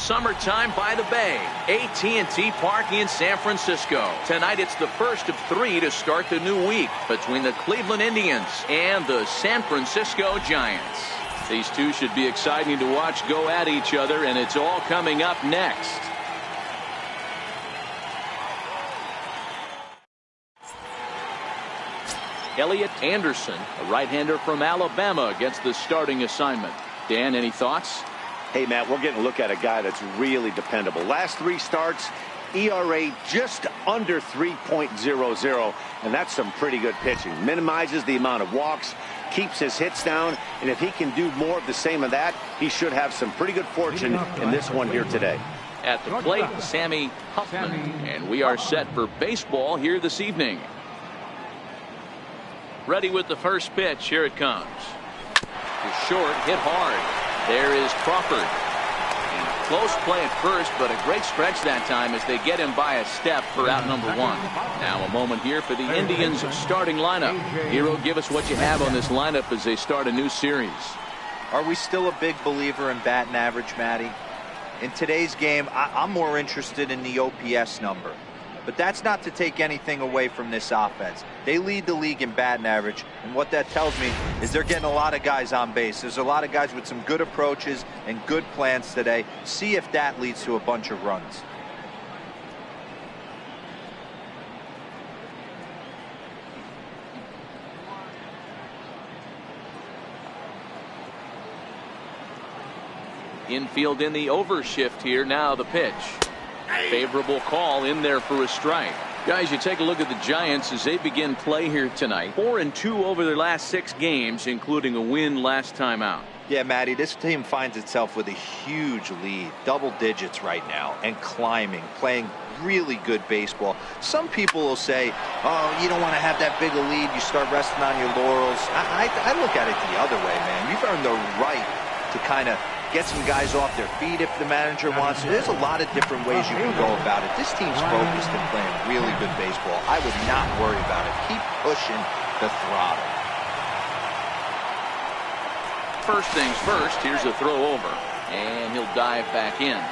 summertime by the bay. AT&T Park in San Francisco. Tonight it's the first of 3 to start the new week between the Cleveland Indians and the San Francisco Giants. These two should be exciting to watch go at each other, and it's all coming up next. Elliot Anderson, a right-hander from Alabama, gets the starting assignment. Dan, any thoughts? Hey, Matt, we're getting a look at a guy that's really dependable. Last 3 starts, ERA just under 3.00, and that's some pretty good pitching. Minimizes the amount of walks, keeps his hits down, and if he can do more of the same of that, he should have some pretty good fortune in this one here today. At the plate, Sammy Huffman, and we are set for baseball here this evening. Ready with the first pitch. Here it comes. To short, hit hard. There is Crawford. And close play at first, but a great stretch that time as they get him by a step for out number 1. Now a moment here for the Indians starting lineup. Hero, give us what you have on this lineup as they start a new series. Are we still a big believer in batting average, Matty? In today's game, I'm more interested in the OPS number. But that's not to take anything away from this offense. They lead the league in batting average, and what that tells me is they're getting a lot of guys on base. There's a lot of guys with some good approaches and good plans today. See if that leads to a bunch of runs. Infield in the overshift here. Now the pitch. Favorable call in there for a strike. Guys, you take a look at the Giants as they begin play here tonight. 4-2 over their last 6 games, including a win last time out. Yeah, Matty, this team finds itself with a huge lead, double digits right now, and climbing, playing really good baseball. Some people will say, oh, you don't want to have that big a lead, you start resting on your laurels. I look at it the other way, man. You've earned the right to kind of get some guys off their feet if the manager wants to. There's a lot of different ways you can go about it. This team's focused and playing really good baseball. I would not worry about it. Keep pushing the throttle. First things first, here's a throw over, and he'll dive back in.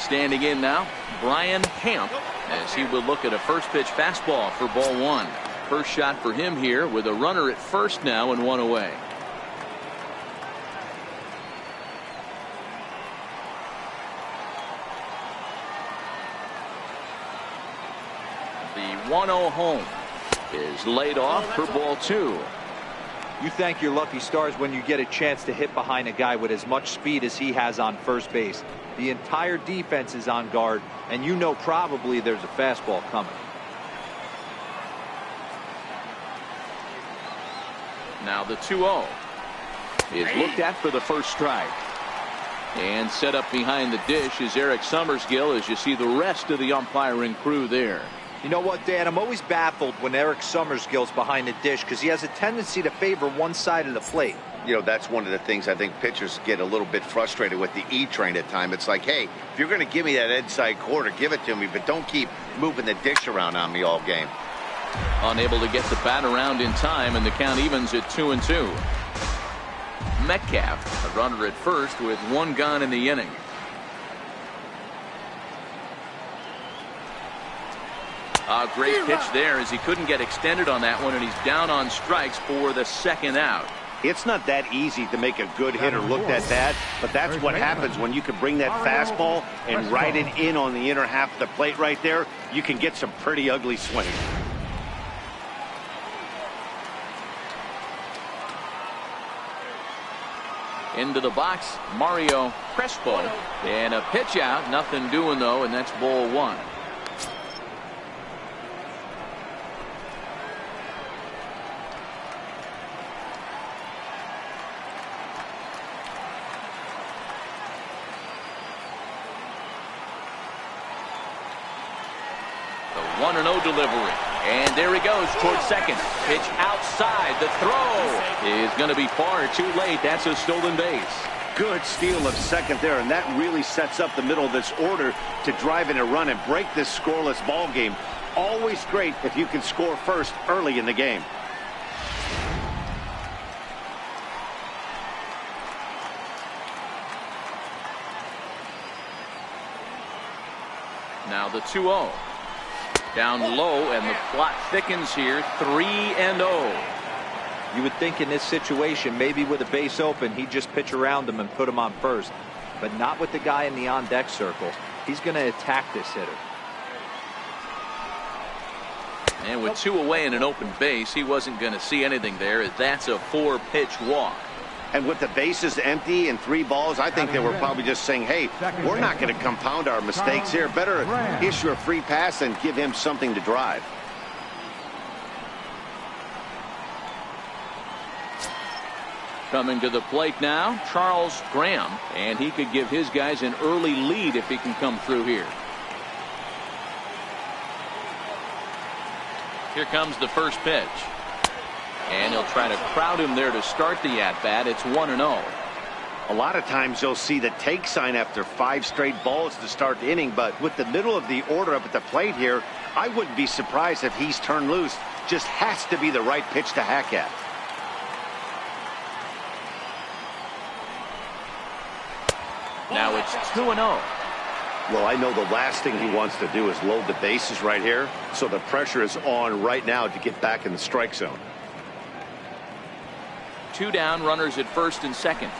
Standing in now, Brian Hamp, as he will look at a first pitch fastball for ball 1. First shot for him here with a runner at first now and 1 away. The 1-0 home is laid off for ball 2. You thank your lucky stars when you get a chance to hit behind a guy with as much speed as he has on first base. The entire defense is on guard, and you know probably there's a fastball coming. Now the 2-0 is looked at for the first strike. And set up behind the dish is Eric Summersgill as you see the rest of the umpiring crew there. You know what, Dan? I'm always baffled when Eric Summersgill's behind the dish because he has a tendency to favor one side of the plate. You know, that's one of the things I think pitchers get a little bit frustrated with the E-train at times. It's like, hey, if you're going to give me that inside quarter, give it to me, but don't keep moving the dish around on me all game. Unable to get the bat around in time, and the count evens at 2-2. Metcalf, a runner at first with 1 gone in the inning. A great pitch there as he couldn't get extended on that one, and he's down on strikes for the second out. It's not that easy to make a good hitter look at that, but that's what happens when you can bring that fastball and ride it in on the inner half of the plate right there. You can get some pretty ugly swings. Into the box, Mario Crespo, and a pitch out, nothing doing though, and that's ball 1. The 1-0 delivery. And there he goes towards second. Pitch outside. The throw is going to be far too late. That's a stolen base. Good steal of second there, and that really sets up the middle of this order to drive in a run and break this scoreless ball game. Always great if you can score first early in the game. Now the 2-0. Down low, and the plot thickens here. 3-0. You would think in this situation, maybe with a base open, he'd just pitch around him and put him on first. But not with the guy in the on-deck circle. He's going to attack this hitter. And with 2 away and an open base, he wasn't going to see anything there. That's a 4-pitch walk. And with the bases empty and 3 balls, I think they were probably just saying, hey, we're not going to compound our mistakes here. Better issue a free pass and give him something to drive. Coming to the plate now, Charles Graham. And he could give his guys an early lead if he can come through here. Here comes the first pitch. And he'll try to crowd him there to start the at-bat. It's 1-0. A lot of times you'll see the take sign after 5 straight balls to start the inning, but with the middle of the order up at the plate here, I wouldn't be surprised if he's turned loose. Just has to be the right pitch to hack at. Now it's 2-0. Well, I know the last thing he wants to do is load the bases right here, so the pressure is on right now to get back in the strike zone. 2 down, runners at first and second.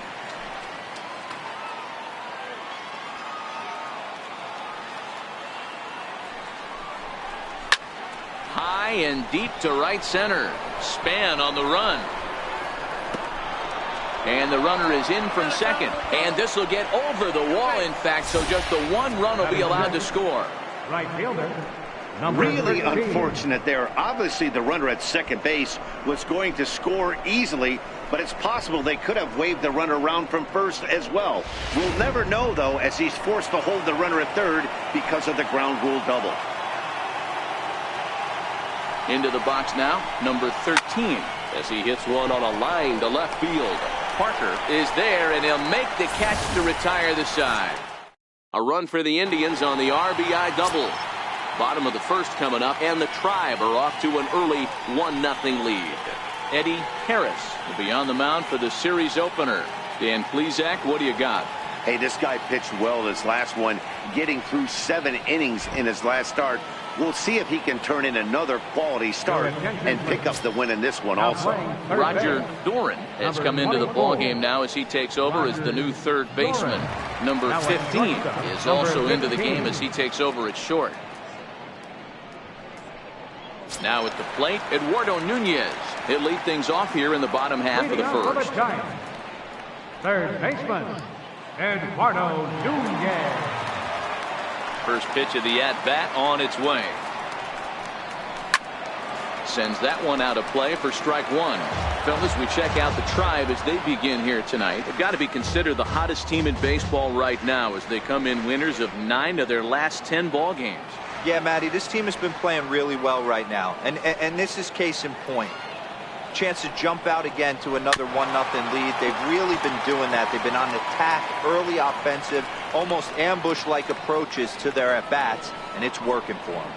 High and deep to right center. Span on the run. And the runner is in from second. And this will get over the wall, in fact, so just the 1 run will be allowed to score. Right fielder. Really unfortunate there. Obviously, the runner at second base was going to score easily, but it's possible they could have waved the runner around from first as well. We'll never know, though, as he's forced to hold the runner at third because of the ground rule double. Into the box now, number 13, as he hits one on a line to left field. Parker is there, and he'll make the catch to retire the side. A run for the Indians on the RBI double. Bottom of the first coming up, and the Tribe are off to an early 1-0 lead. Eddie Harris will be on the mound for the series opener. Dan Plesac, what do you got? Hey, this guy pitched well in his last one, getting through 7 innings in his last start. We'll see if he can turn in another quality start and pick up the win in this one also. Roger Doran has come into the ballgame now as he takes over as the new third baseman. Number 15 is also into the game as he takes over at short. Now at the plate, Eduardo Nunez. He'll lead things off here in the bottom half of the first. Third baseman, Eduardo Nunez. First pitch of the at-bat on its way. Sends that one out of play for strike 1. Fellas, we check out the Tribe as they begin here tonight. They've got to be considered the hottest team in baseball right now as they come in winners of 9 of their last 10 ball games. Yeah, Matty, this team has been playing really well right now. And this is case in point. Chance to jump out again to another 1-0 lead. They've really been doing that. They've been on attack, early offensive, almost ambush-like approaches to their at-bats, and it's working for them.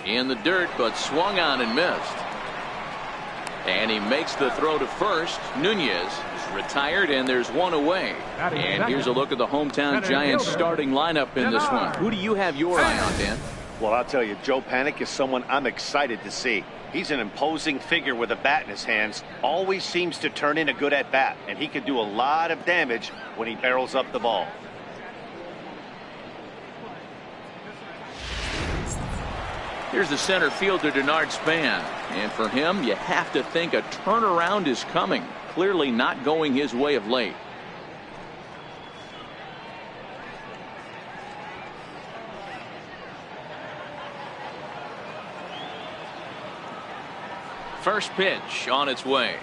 In the dirt, but swung on and missed. And he makes the throw to first. Nunez is retired, and there's 1 away. And here's a look at the hometown Giants starting lineup in this one. Who do you have your eye on, Dan? Well, I'll tell you, Joe Panik is someone I'm excited to see. He's an imposing figure with a bat in his hands. Always seems to turn in a good at-bat, and he can do a lot of damage when he barrels up the ball. Here's the center fielder, Denard Span. And for him, you have to think a turnaround is coming. Clearly not going his way of late. First pitch on its way.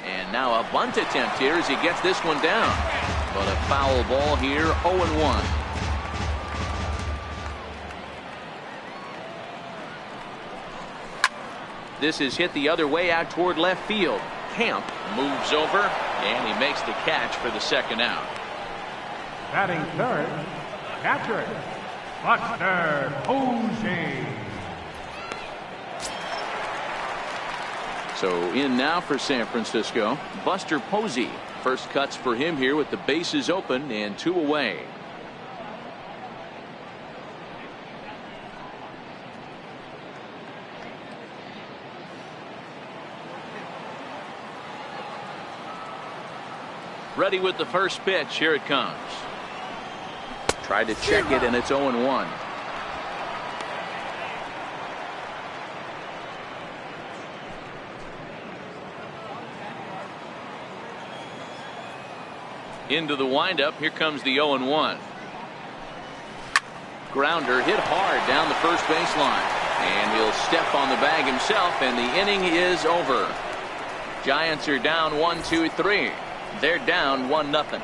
And now a bunt attempt here as he gets this one down. But a foul ball here, 0-1. This is hit the other way out toward left field. Camp moves over, and he makes the catch for the second out. Batting third, catcher, Buster Posey. So in now for San Francisco, Buster Posey. First cuts for him here with the bases open and 2 away. Ready with the first pitch. Here it comes. Tried to check it, and it's 0-1. Into the windup. Here comes the 0-1. Grounder hit hard down the first baseline. And he'll step on the bag himself, and the inning is over. Giants are down 1-2-3. They're down 1-0.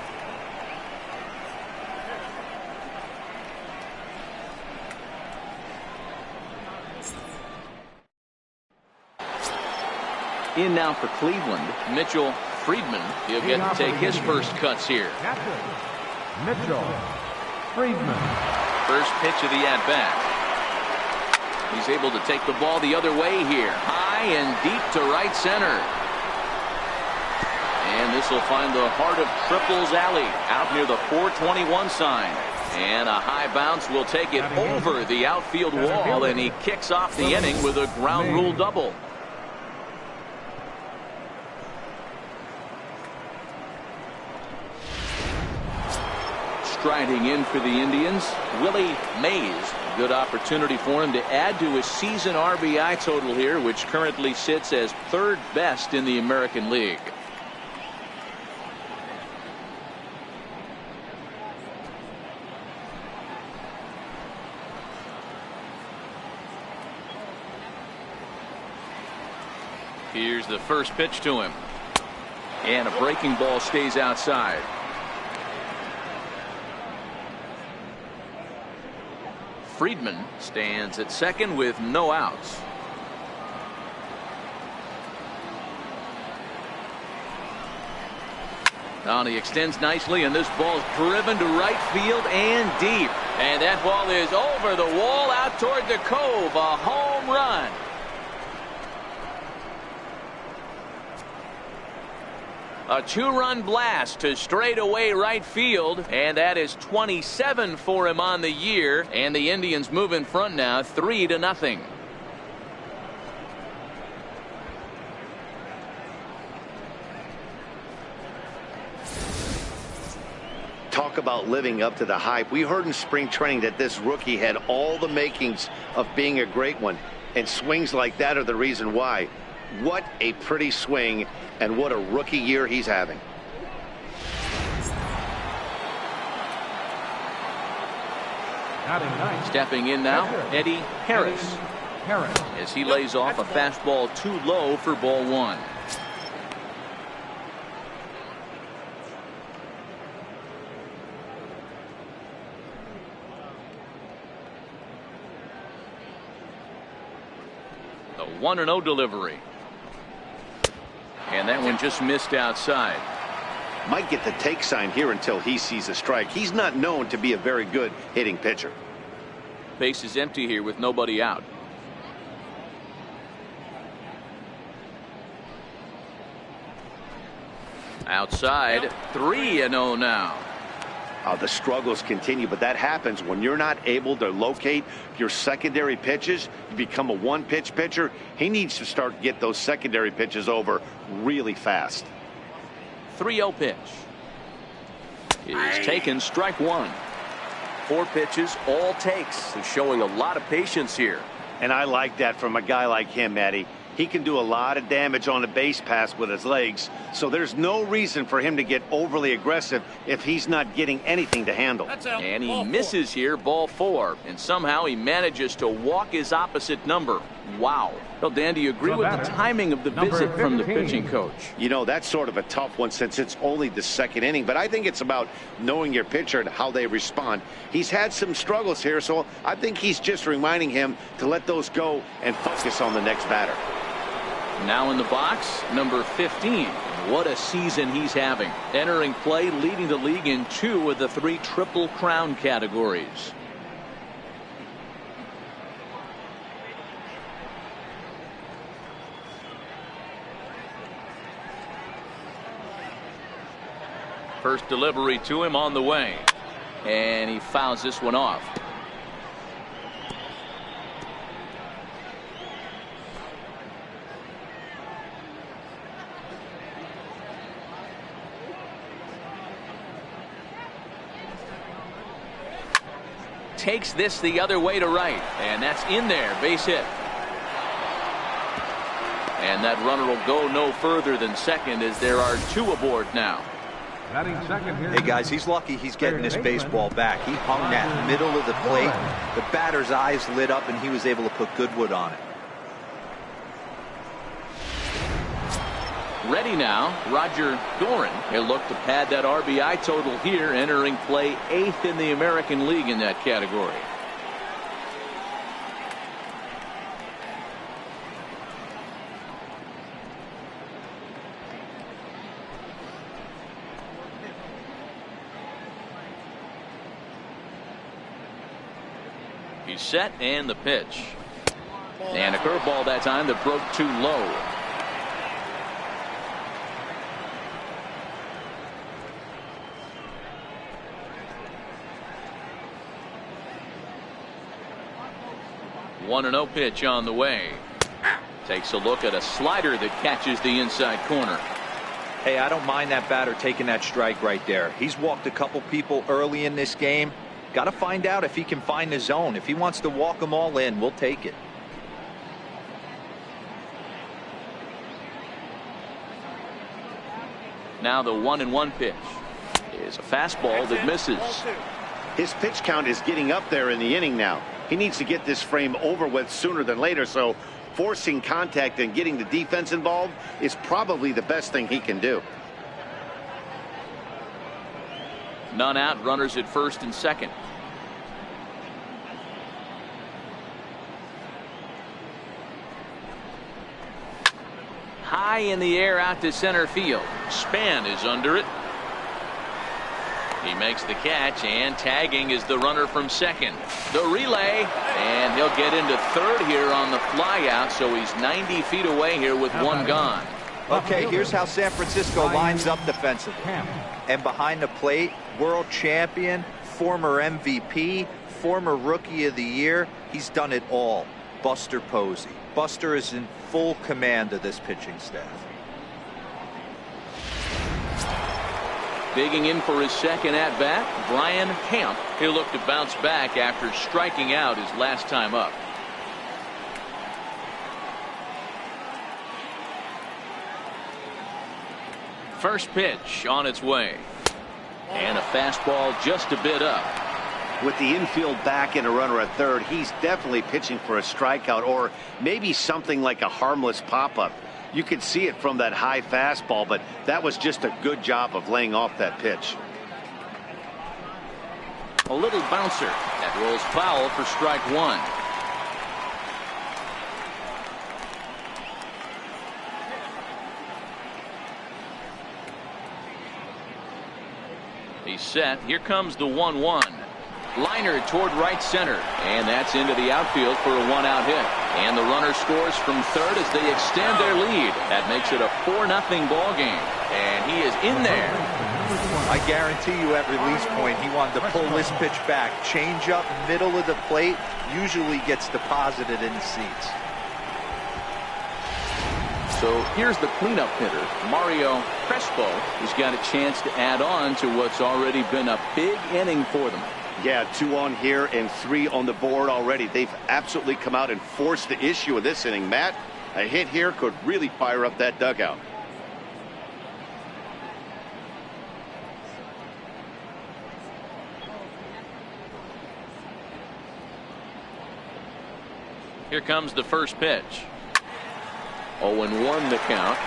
In now for Cleveland, Mitchell Friedman. He'll get to take his first cuts here. Mitchell Friedman. First pitch of the at-bat. He's able to take the ball the other way here. High and deep to right center. And this will find the heart of Triples Alley out near the 421 sign. And a high bounce will take it over the outfield wall, and he kicks off the inning with a ground rule double. Striding in for the Indians, Willie Mays. Good opportunity for him to add to his season RBI total here, which currently sits as 3rd best in the American League. Here's the first pitch to him. And a breaking ball stays outside. Friedman stands at second with no outs. Now he extends nicely, and this ball's driven to right field and deep. And that ball is over the wall out toward the cove. A home run. A 2-run blast to straightaway right field, and that is 27 for him on the year. And the Indians move in front now, 3-0. Talk about living up to the hype. We heard in spring training that this rookie had all the makings of being a great one, and swings like that are the reason why. What a pretty swing, and what a rookie year he's having. Stepping in now, Eddie Harris. As he lays off a fastball too low for ball 1. The 1-0 delivery. And that one just missed outside. Might get the take sign here until he sees a strike. He's not known to be a very good hitting pitcher. Base is empty here with nobody out. Outside, 3-0 now. The struggles continue, but that happens when you're not able to locate your secondary pitches. You become a one-pitch pitcher. He needs to start to get those secondary pitches over really fast. 3-0 pitch is taken, strike 1. 4 pitches, all takes. He's showing a lot of patience here. And I like that from a guy like him, Eddie. He can do a lot of damage on a base pass with his legs, so there's no reason for him to get overly aggressive if he's not getting anything to handle. And he misses here, ball 4, and somehow he manages to walk his opposite number. Wow. Well, Dan, do you agree with the timing of the visit from the pitching coach? You know, that's sort of a tough one since it's only the 2nd inning, but I think it's about knowing your pitcher and how they respond. He's had some struggles here, so I think he's just reminding him to let those go and focus on the next batter. Now in the box, number 15. What a season he's having. Entering play, leading the league in 2 of the 3 Triple Crown categories. First delivery to him on the way. And he fouls this one off. Takes this the other way to right, and that's in there. Base hit. And that runner will go no further than second as there are 2 aboard now. Hey guys, he's lucky he's getting this baseball back. He hung that middle of the plate. The batter's eyes lit up and he was able to put Goodwood on it. Ready now, Roger Doran. He'll look to pad that RBI total here, entering play 8th in the American League in that category. He's set, and the pitch. And a curveball that time that broke too low. One and 0 pitch on the way. Takes a look at a slider that catches the inside corner. Hey, I don't mind that batter taking that strike right there. He's walked a couple people early in this game. Got to find out if he can find the zone. If he wants to walk them all in, we'll take it. Now the 1-1 pitch is a fastball that misses. His pitch count is getting up there in the inning now. He needs to get this frame over with sooner than later, so forcing contact and getting the defense involved is probably the best thing he can do. None out, runners at first and second. High in the air out to center field. Span is under it. He makes the catch, and tagging is the runner from second. The relay, and he'll get into third here on the flyout, so he's 90 feet away here with one gone. Okay, here's how San Francisco lines up defensively. And behind the plate, world champion, former MVP, former Rookie of the Year. He's done it all. Buster Posey. Buster is in full command of this pitching staff. Digging in for his second at-bat, Brian Camp. He'll look to bounce back after striking out his last time up. First pitch on its way. And a fastball just a bit up. With the infield back and a runner at third, he's definitely pitching for a strikeout or maybe something like a harmless pop-up. You could see it from that high fastball, but that was just a good job of laying off that pitch. A little bouncer that rolls foul for strike one. He's set. Here comes the 1-1. Liner toward right center, and that's into the outfield for a one-out hit. And the runner scores from third as they extend their lead. That makes it a 4-0 ball game, and he is in there. I guarantee you at release point he wanted to pull this pitch back. Change up middle of the plate usually gets deposited in the seats. So here's the cleanup hitter, Mario Crespo, who's got a chance to add on to what's already been a big inning for them. Yeah, 2 on here and 3 on the board already. They've absolutely come out and forced the issue of this inning. Matt, a hit here could really fire up that dugout. Here comes the first pitch. 0-1 the count.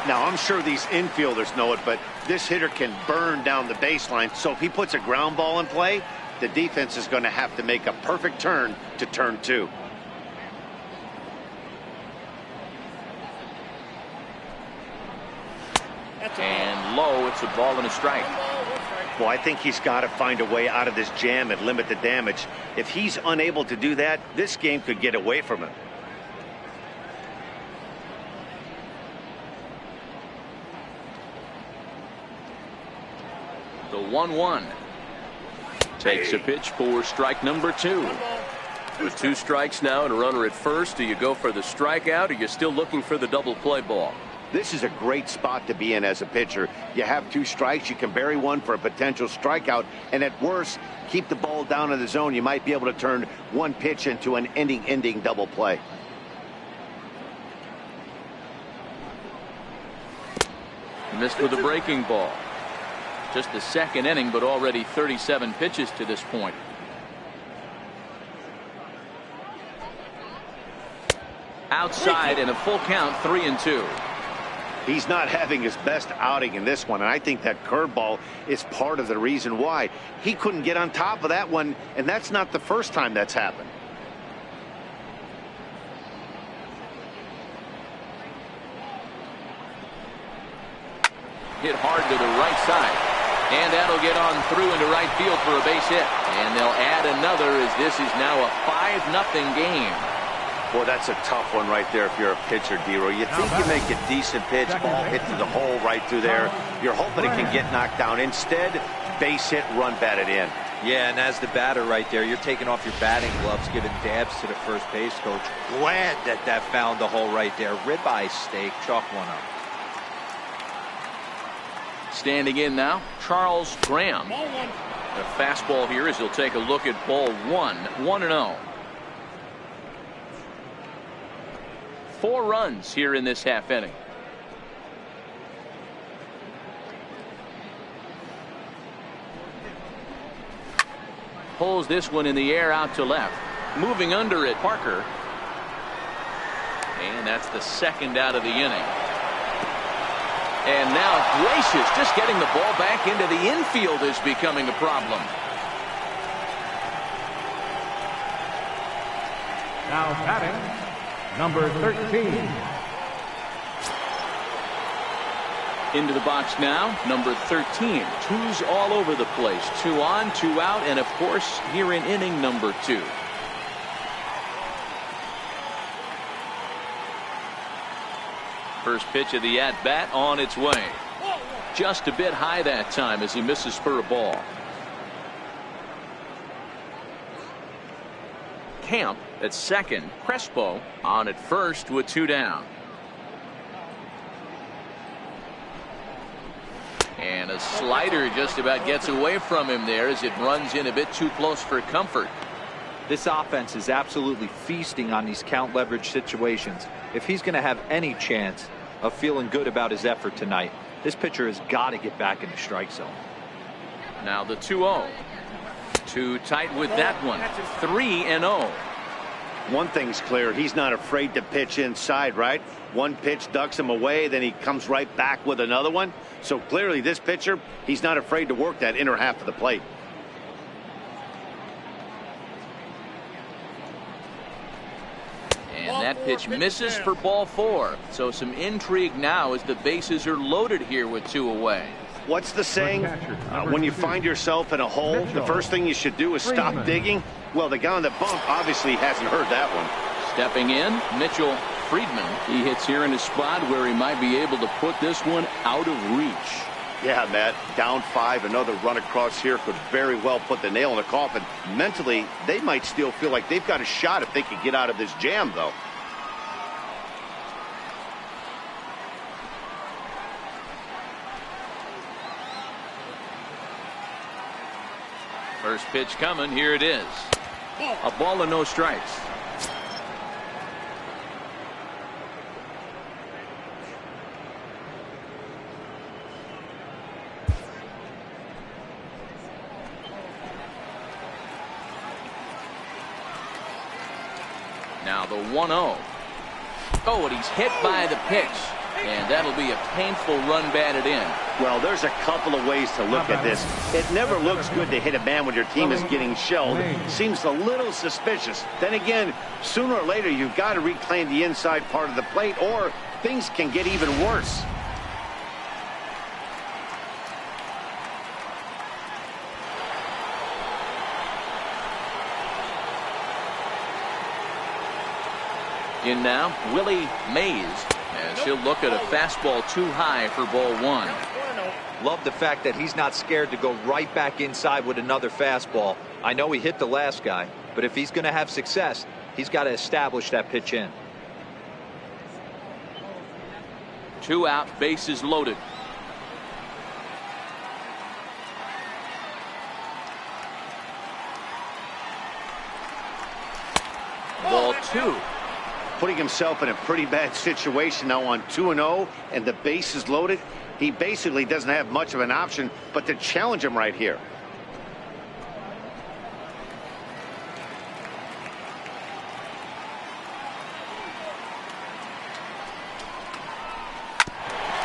Now, I'm sure these infielders know it, but this hitter can burn down the baseline. So if he puts a ground ball in play, the defense is going to have to make a perfect turn to turn 2. And low, it's a ball and a strike. Well, I think he's got to find a way out of this jam and limit the damage. If he's unable to do that, this game could get away from him. The 1-1. Takes a pitch for strike number 2. With 2 strikes now and a runner at first, do you go for the strikeout, or are you still looking for the double play ball? This is a great spot to be in as a pitcher. You have 2 strikes. You can bury one for a potential strikeout, and at worst, keep the ball down in the zone. You might be able to turn one pitch into an ending double play. Missed with a breaking ball. Just the second inning, but already 37 pitches to this point. Outside and a full count, 3-2. He's not having his best outing in this one, and I think that curveball is part of the reason why. He couldn't get on top of that one, and that's not the first time that's happened. Hit hard to the right side, and that'll get on through into right field for a base hit, and they'll add another as this is now a 5-0 game. Boy, that's a tough one right there if you're a pitcher, Dero. You think you make a decent pitch, ball hit to the hole right through there. You're hoping it can get knocked down. Instead, base hit, run batted in. Yeah, and as the batter right there, you're taking off your batting gloves, giving dabs to the first base coach. Glad that found the hole right there. Ribeye steak, chalk one up. Standing in now, Charles Graham. The fastball here as he'll take a look at ball 1, 1-0. 4 runs here in this half inning. Pulls this one in the air out to left. Moving under it, Parker. And that's the second out of the inning. And now Gracious, just getting the ball back into the infield is becoming a problem. Now batting, number 13. Into the box now, number 13. 2's all over the place. 2 on, 2 out, and of course here in inning number 2. First pitch of the at-bat on its way. Just a bit high that time as he misses for a ball. Camp at second. Crespo on at first with 2 down. And a slider just about gets away from him there as it runs in a bit too close for comfort. This offense is absolutely feasting on these count leverage situations. If he's going to have any chance of feeling good about his effort tonight, this pitcher has got to get back in the strike zone. Now the 2-0. Too tight with that one. 3-0. One thing's clear, he's not afraid to pitch inside, right? One pitch ducks him away, then he comes right back with another one. So clearly this pitcher, he's not afraid to work that inner half of the plate. And that pitch misses for ball 4. So some intrigue now as the bases are loaded here with 2 away. What's the saying? When you find yourself in a hole, the first thing you should do is stop digging. Well, the guy on the bump obviously hasn't heard that one. Stepping in, Mitchell Friedman. He hits here in a spot where he might be able to put this one out of reach. Yeah, Matt, down 5, another run across here could very well put the nail in the coffin. Mentally, they might still feel like they've got a shot if they could get out of this jam, though. First pitch coming, here it is. A ball and no strikes. Now the 1-0. Oh, and he's hit by the pitch. And that'll be a painful run batted in. Well, there's a couple of ways to look at this. It never looks good to hit a man when your team is getting shelled. Seems a little suspicious. Then again, sooner or later, you've got to reclaim the inside part of the plate, or things can get even worse. In now, Willie Mays, as he'll look at a fastball too high for ball 1. Love the fact that he's not scared to go right back inside with another fastball. I know he hit the last guy, but if he's going to have success, he's got to establish that pitch in. 2 out, bases loaded. Ball 2. Putting himself in a pretty bad situation now on 2-0 and the bases loaded. He basically doesn't have much of an option but to challenge him right here.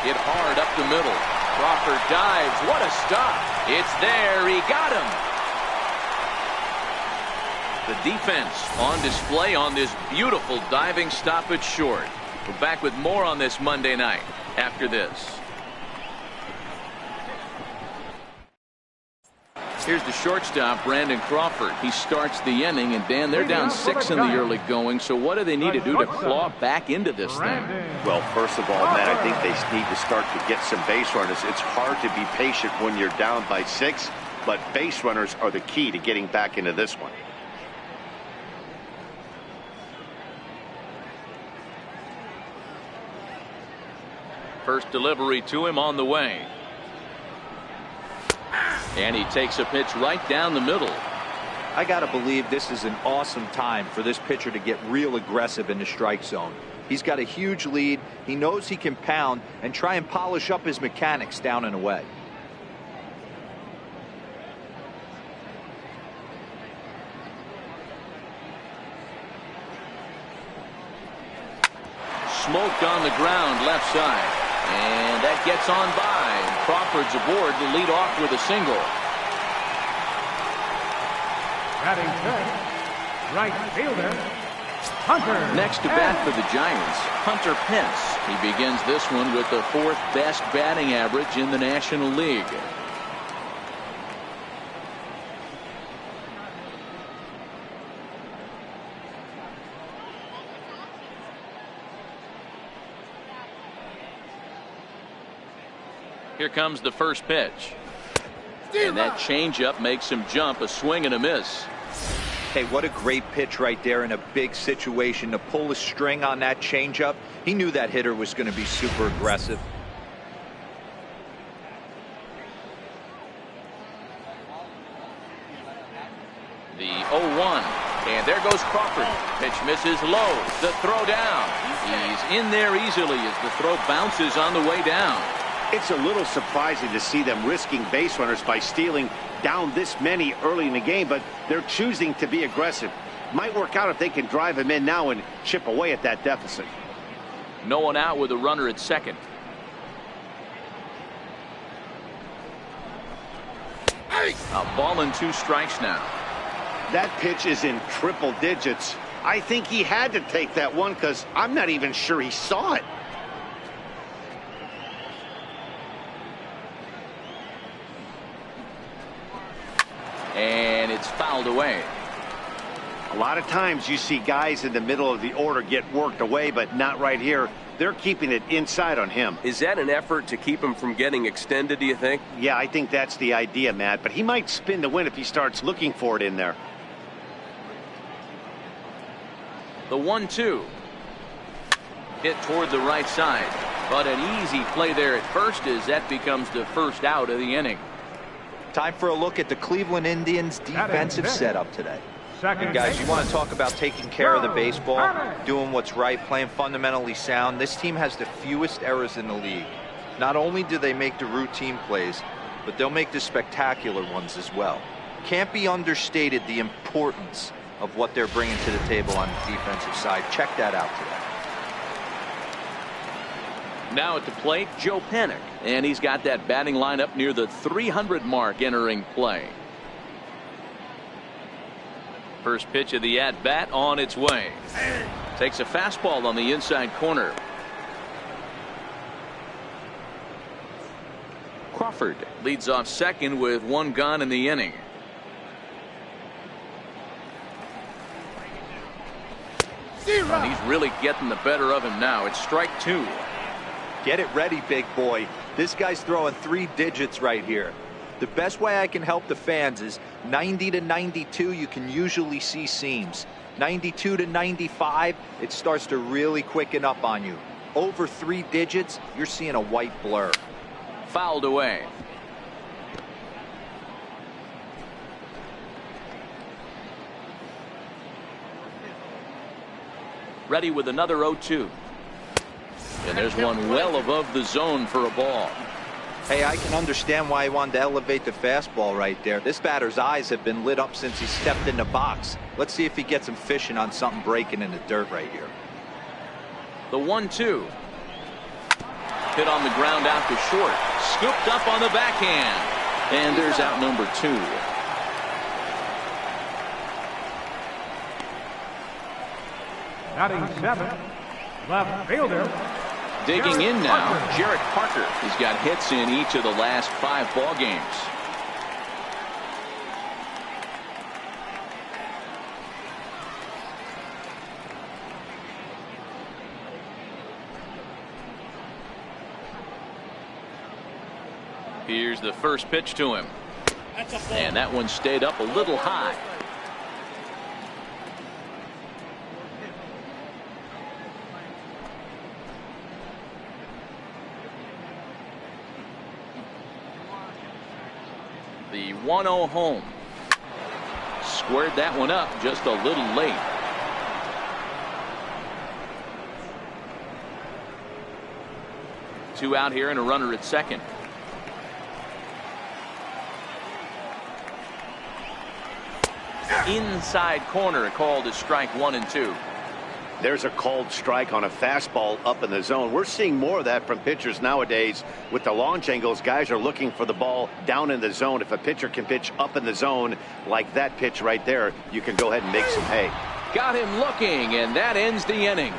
Hit hard up the middle. Crawford dives. What a stop. It's there. He got him. The defense on display on this beautiful diving stop at short. We're back with more on this Monday night after this. Here's the shortstop, Brandon Crawford. He starts the inning, and Dan, they're down 6 in the early going, so what do they need to do to claw back into this thing? Well, first of all, Matt, I think they need to start to get some base runners. It's hard to be patient when you're down by 6, but base runners are the key to getting back into this one. First delivery to him on the way. And he takes a pitch right down the middle. I got to believe this is an awesome time for this pitcher to get real aggressive in the strike zone. He's got a huge lead. He knows he can pound and try and polish up his mechanics down and away. Smoked on the ground left side. And that gets on by. Crawford's aboard to lead off with a single. Batting fifth, right fielder, Hunter. Next to bat for the Giants, Hunter Pence. He begins this one with the 4th best batting average in the National League. Here comes the first pitch. And that changeup makes him jump, a swing and a miss. Hey, what a great pitch right there in a big situation to pull a string on that changeup. He knew that hitter was going to be super aggressive. The 0-1. And there goes Crawford. Pitch misses low. The throw down. He's in there easily as the throw bounces on the way down. It's a little surprising to see them risking base runners by stealing down this many early in the game, but they're choosing to be aggressive. Might work out if they can drive him in now and chip away at that deficit. No one out with a runner at second. A ball and 2 strikes now. That pitch is in triple digits. I think he had to take that one because I'm not even sure he saw it. And it's fouled away. A lot of times you see guys in the middle of the order get worked away, but not right here. They're keeping it inside on him. Is that an effort to keep him from getting extended, do you think? Yeah, I think that's the idea, Matt, but he might spin to win if he starts looking for it in there. The 1-2. Hit toward the right side. But an easy play there at first as that becomes the first out of the inning. Time for a look at the Cleveland Indians defensive setup today. Second Guys, you want to talk about taking care of the baseball, doing what's right, playing fundamentally sound. This team has the fewest errors in the league. Not only do they make the routine plays, but they'll make the spectacular ones as well. Can't be understated the importance of what they're bringing to the table on the defensive side. Check that out today. Now at the plate, Joe Panik. And he's got that batting lineup near the 300 mark entering play. First pitch of the at-bat on its way. Takes a fastball on the inside corner. Crawford leads off second with 1 gone in the inning. And he's really getting the better of him now. It's strike 2. Get it ready, big boy. This guy's throwing 3 digits right here. The best way I can help the fans is 90 to 92, you can usually see seams. 92 to 95, it starts to really quicken up on you. Over 3 digits, you're seeing a white blur. Fouled away. Ready with another 0-2. And there's one well above the zone for a ball. Hey, I can understand why he wanted to elevate the fastball right there. This batter's eyes have been lit up since he stepped in the box. Let's see if he gets him fishing on something breaking in the dirt right here. The 1-2. Hit on the ground out to short. Scooped up on the backhand. And there's out number 2. Batting 7th, left fielder. Digging in now, Jarrett Parker. He's got hits in each of the last 5 ball games. Here's the first pitch to him. And that one stayed up a little high. The 1-0 home. Squared that one up just a little late. Two out here and a runner at second. Inside corner, called as strike 1 and 2. There's a called strike on a fastball up in the zone. We're seeing more of that from pitchers nowadays. With the launch angles, guys are looking for the ball down in the zone. If a pitcher can pitch up in the zone like that pitch right there, you can go ahead and make some hay. Got him looking, and that ends the inning.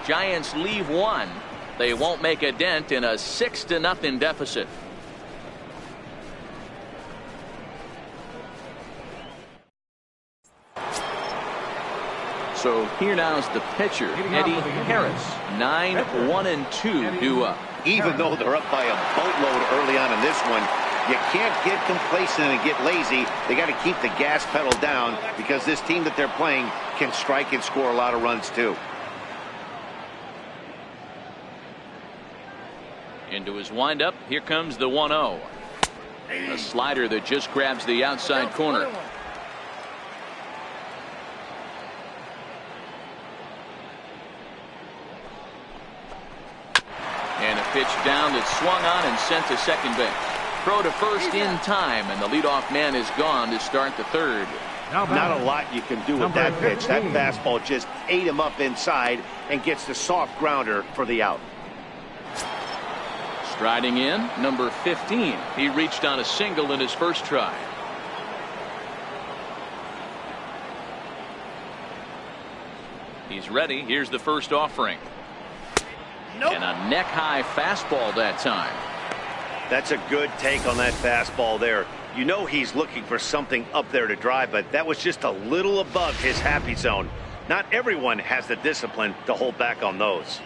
Giants leave 1. They won't make a dent in a 6-0 deficit. So here now is the pitcher, Eddie Harris. 9-1-2 due up. Even though they're up by a boatload early on in this one, you can't get complacent and get lazy. They got to keep the gas pedal down because this team that they're playing can strike and score a lot of runs too. Into his windup, here comes the 1-0. A slider that just grabs the outside corner. And a pitch down that swung on and sent to second base. Throw to first in time, and the leadoff man is gone to start the third. Not a lot you can do with that pitch. That fastball just ate him up inside and gets the soft grounder for the out. Striding in, number 15. He reached on a single in his first try. He's ready. Here's the first offering. And a neck-high fastball that time. That's a good take on that fastball there. You know he's looking for something up there to drive, but that was just a little above his happy zone. Not everyone has the discipline to hold back on those.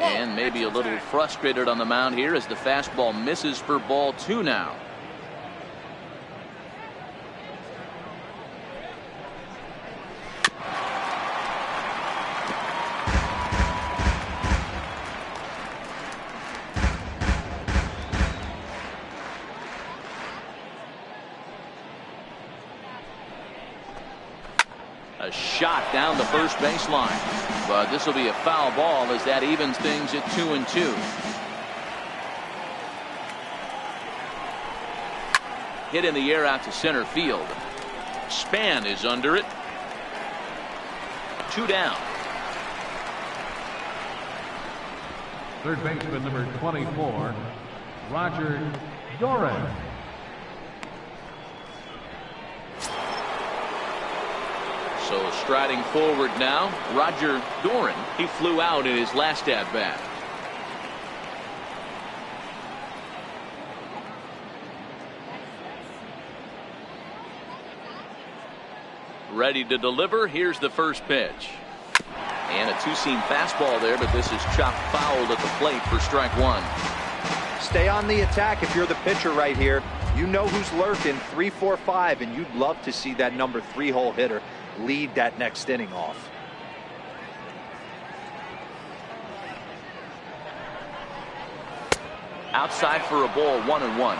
And maybe a little frustrated on the mound here as the fastball misses for ball 2 now. A shot down the first baseline, but this will be a foul ball as that evens things at 2-2. Hit in the air out to center field. Span is under it. 2 down. Third baseman number 24, Roger Doran. So striding forward now, Roger Doran. He flew out in his last at bat. Ready to deliver. Here's the first pitch. And a two-seam fastball there, but this is chopped fouled at the plate for strike one. Stay on the attack if you're the pitcher right here. You know who's lurking, 3, 4, 5, and you'd love to see that number 3-hole hitter lead that next inning off. Outside for a ball, 1-1.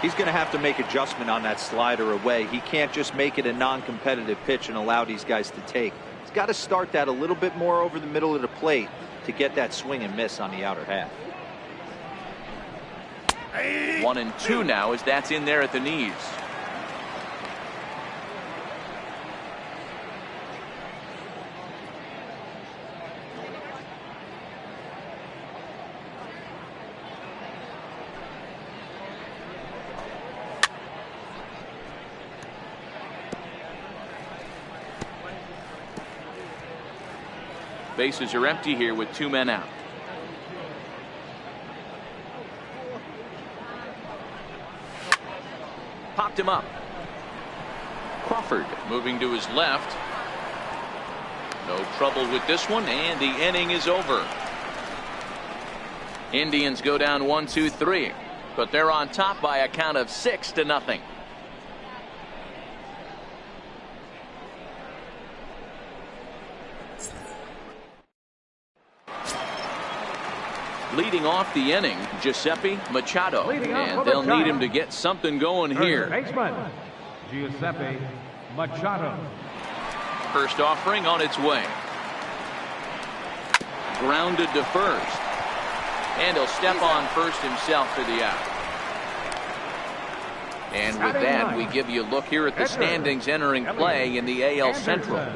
He's going to have to make adjustment on that slider away. He can't just make it a non-competitive pitch and allow these guys to take. He's got to start that a little bit more over the middle of the plate to get that swing and miss on the outer half. 1-2 now as that's in there at the knees. Bases are empty here with 2 men out. Popped him up. Crawford moving to his left. No trouble with this one, and the inning is over. Indians go down 1-2-3, but they're on top by a count of 6-0. Leading off the inning, Giuseppe Machado, and they'll need him to get something going here. Baseman, Giuseppe Machado. First offering on its way. Grounded to first, and he'll step on first himself for the out. And with that, we give you a look here at the standings entering play in the AL Central.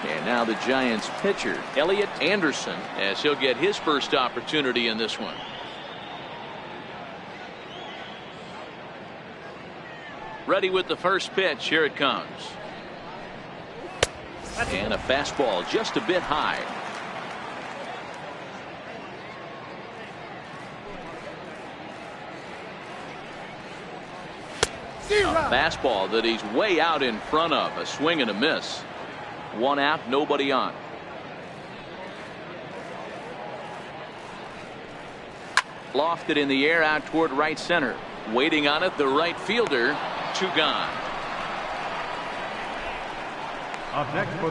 And now the Giants pitcher, Elliot Anderson, as he'll get his first opportunity in this one. Ready with the first pitch. Here it comes. And a fastball just a bit high. A fastball that he's way out in front of. A swing and a miss. 1 out, nobody on. Lofted in the air out toward right center. Waiting on it, the right fielder. 2 gone.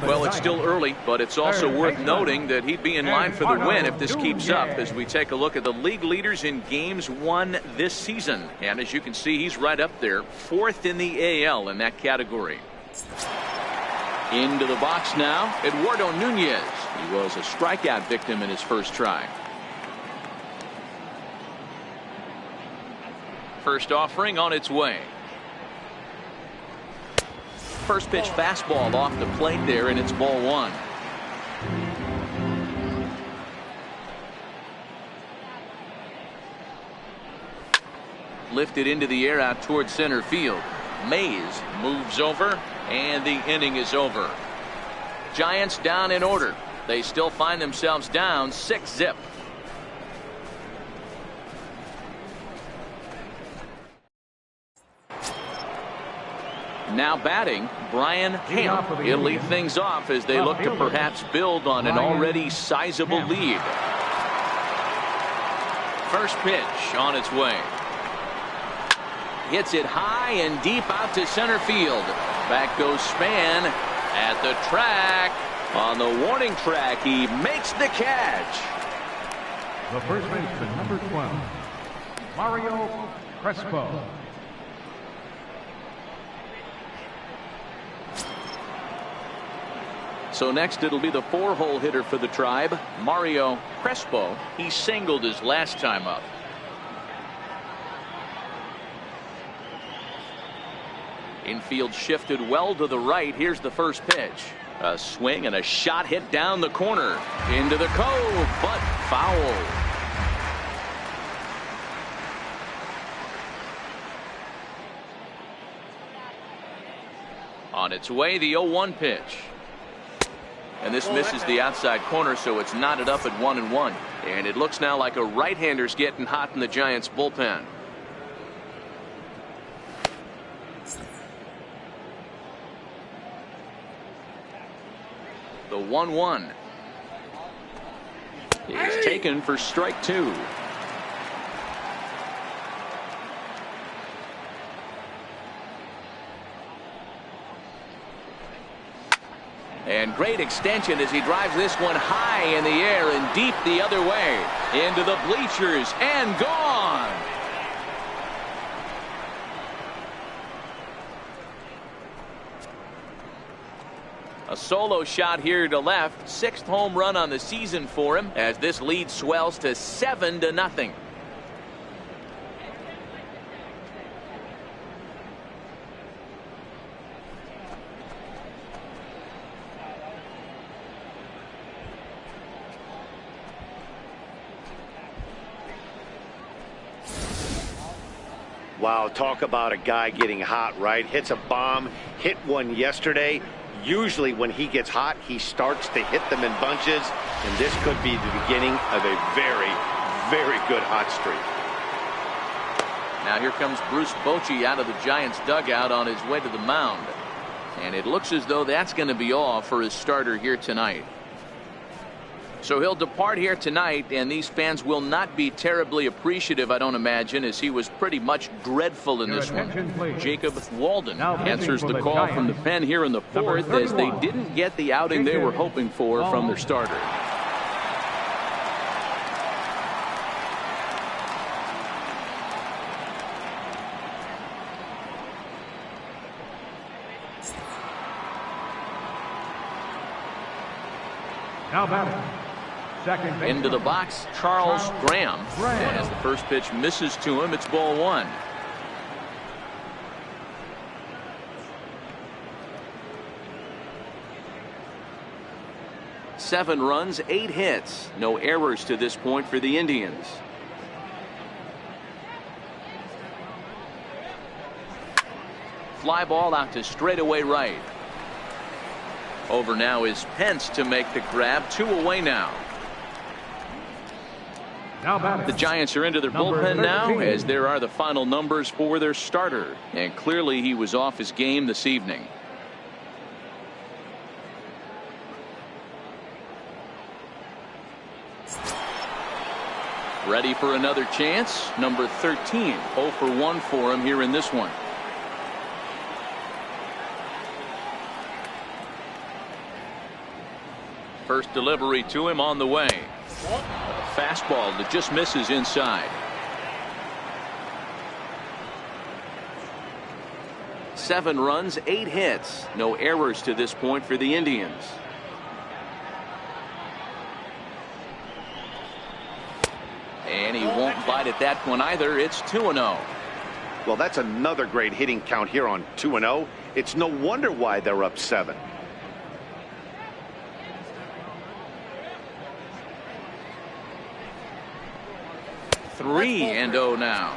Well, it's still early, but it's also worth noting that he'd be in line for the win if this keeps up, as we take a look at the league leaders in games won this season. And as you can see, he's right up there, 4th in the AL in that category. Into the box now, Eduardo Nunez. He was a strikeout victim in his first try. First offering on its way. First pitch fastball off the plate there, and it's ball 1. Lifted into the air out toward center field. Mays moves over, and the inning is over. Giants down in order. They still find themselves down 6-0. Now batting, Brian Hamp. He'll lead things off as they look to perhaps build on an already sizable lead. First pitch on its way. Hits it high and deep out to center field. Back goes Span at the track. On the warning track, he makes the catch. The first baseman, number 12, Mario Crespo. So next it'll be the 4-hole hitter for the Tribe, Mario Crespo. He singled his last time up. Infield shifted well to the right. Here's the first pitch. A swing and a shot hit down the corner. Into the cove, but foul. On its way, the 0-1 pitch. And this misses the outside corner, so it's knotted up at 1-1. And it looks now like a right-hander's getting hot in the Giants bullpen. The 1-1 is taken for strike 2. And great extension as he drives this one high in the air and deep the other way into the bleachers and gone. A solo shot here to left. 6th home run on the season for him as this lead swells to 7-0. Wow, talk about a guy getting hot, right? Hits a bomb, hit one yesterday. Usually when he gets hot, he starts to hit them in bunches, and this could be the beginning of a very, very good hot streak. Now here comes Bruce Bochy out of the Giants dugout on his way to the mound. And it looks as though that's going to be all for his starter here tonight. So he'll depart here tonight, and these fans will not be terribly appreciative, I don't imagine, as he was pretty much dreadful in this one. Jacob Walden answers the call from the pen here in the 4th as they didn't get the outing they were hoping for from their starter. Now batting. Second base. Into the box, Charles Graham. And as the first pitch misses to him, it's ball 1. Seven runs, 8 hits. No errors to this point for the Indians. Fly ball out to straightaway right. Over now is Pence to make the grab. 2 away now. The Giants are into their bullpen now, as there are the final numbers for their starter. And clearly he was off his game this evening. Ready for another chance. Number 13. 0 for 1 for him here in this one. First delivery to him on the way. A fastball that just misses inside. 7 runs, 8 hits. No errors to this point for the Indians. And he won't bite at that one either. It's 2-0. Well, that's another great hitting count here on 2-0. It's no wonder why they're up 7. 3-0 now.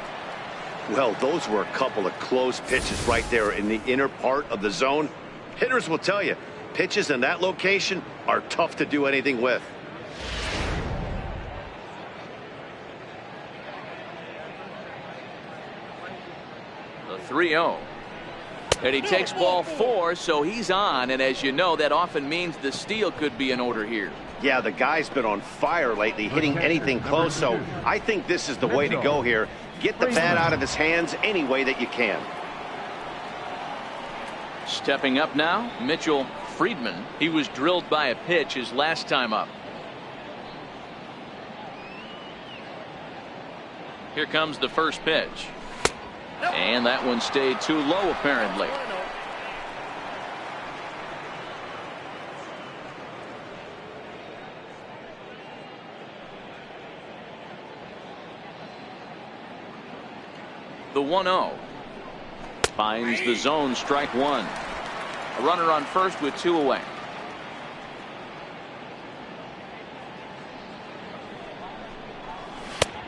Well, those were a couple of close pitches right there in the inner part of the zone. Hitters will tell you, pitches in that location are tough to do anything with. The 3-0. And he takes ball 4, so he's on. And as you know, that often means the steal could be in order here. Yeah, the guy's been on fire lately, hitting anything close, so I think this is the way to go here. Get the bat out of his hands any way that you can. Stepping up now, Mitchell Friedman. He was drilled by a pitch his last time up. Here comes the first pitch. And that one stayed too low, apparently. The 1-0 finds the zone, strike 1. A runner on first with 2 away.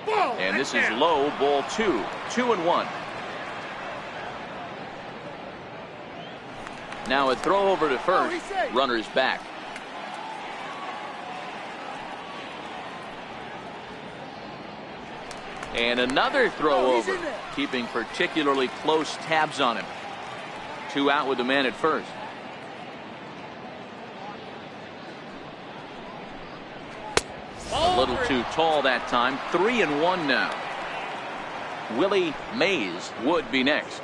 And this is low, ball 2. 2-1. Now a throw over to first. Runner's back. And another throw over, keeping particularly close tabs on him. 2 out with the man at first. A little too tall that time. 3-1 now. Willie Mays would be next.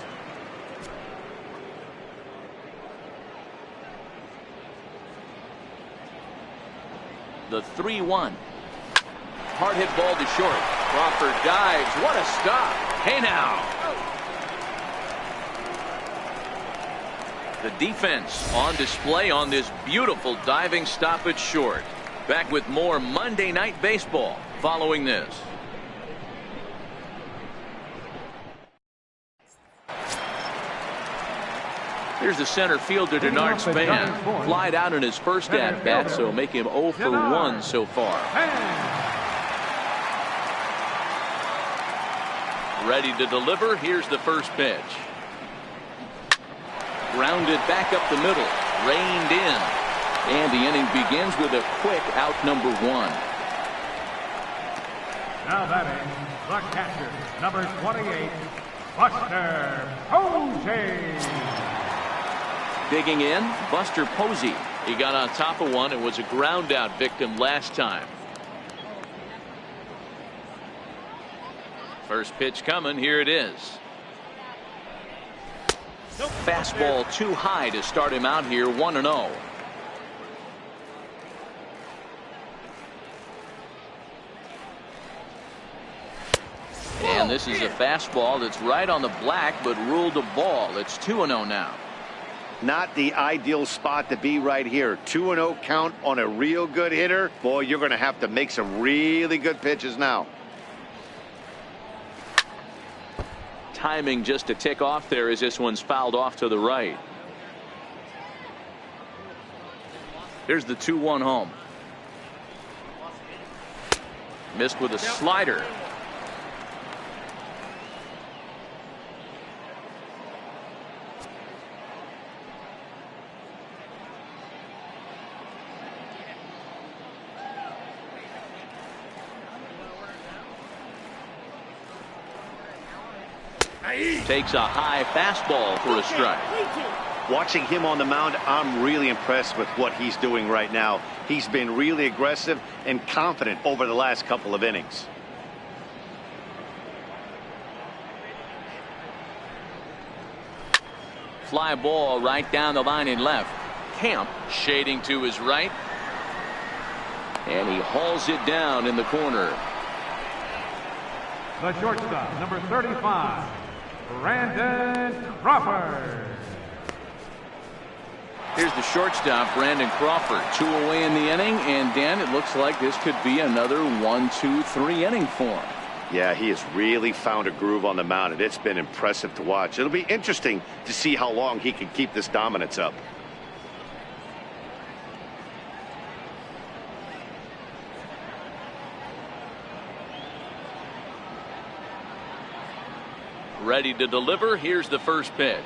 The 3-1. Hard hit ball to short. Crawford dives. What a stop. Hey now. The defense on display on this beautiful diving stop at short. Back with more Monday Night Baseball following this. Here's the center fielder, Denard Span. Flied out in his first at-bat, so make him 0 for 1 so far. Ready to deliver. Here's the first pitch. Grounded back up the middle. Reined in. And the inning begins with a quick out number 1. Now batting, the catcher, number 28, Buster Posey. Digging in, Buster Posey. He got on top of one and was a ground out victim last time. First pitch coming. Here it is. Fastball too high to start him out here. 1-0. And this is a fastball that's right on the black but ruled a ball. It's 2-0 now. Not the ideal spot to be right here. 2-0 count on a real good hitter. Boy, you're going to have to make some really good pitches now. Timing just a tick off there as this one's fouled off to the right. Here's the 2-1 home. Missed with a slider. Takes a high fastball for a strike. Watching him on the mound, I'm really impressed with what he's doing right now. He's been really aggressive and confident over the last couple of innings. Fly ball right down the line in left. Camp shading to his right. And he hauls it down in the corner. The shortstop, number 35, Brandon Crawford. Here's the shortstop, Brandon Crawford. 2 away in the inning, and Dan, it looks like this could be another 1-2-3 inning for him. Yeah, he has really found a groove on the mound, and it's been impressive to watch. It'll be interesting to see how long he can keep this dominance up. Ready to deliver. Here's the first pitch.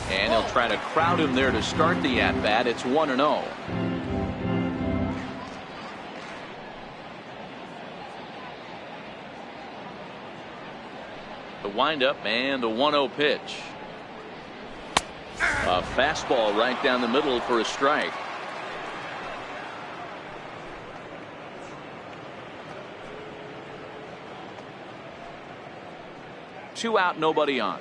And he'll try to crowd him there to start the at-bat. It's 1-0. The windup and the 1-0 pitch. A fastball right down the middle for a strike. Two out, nobody on.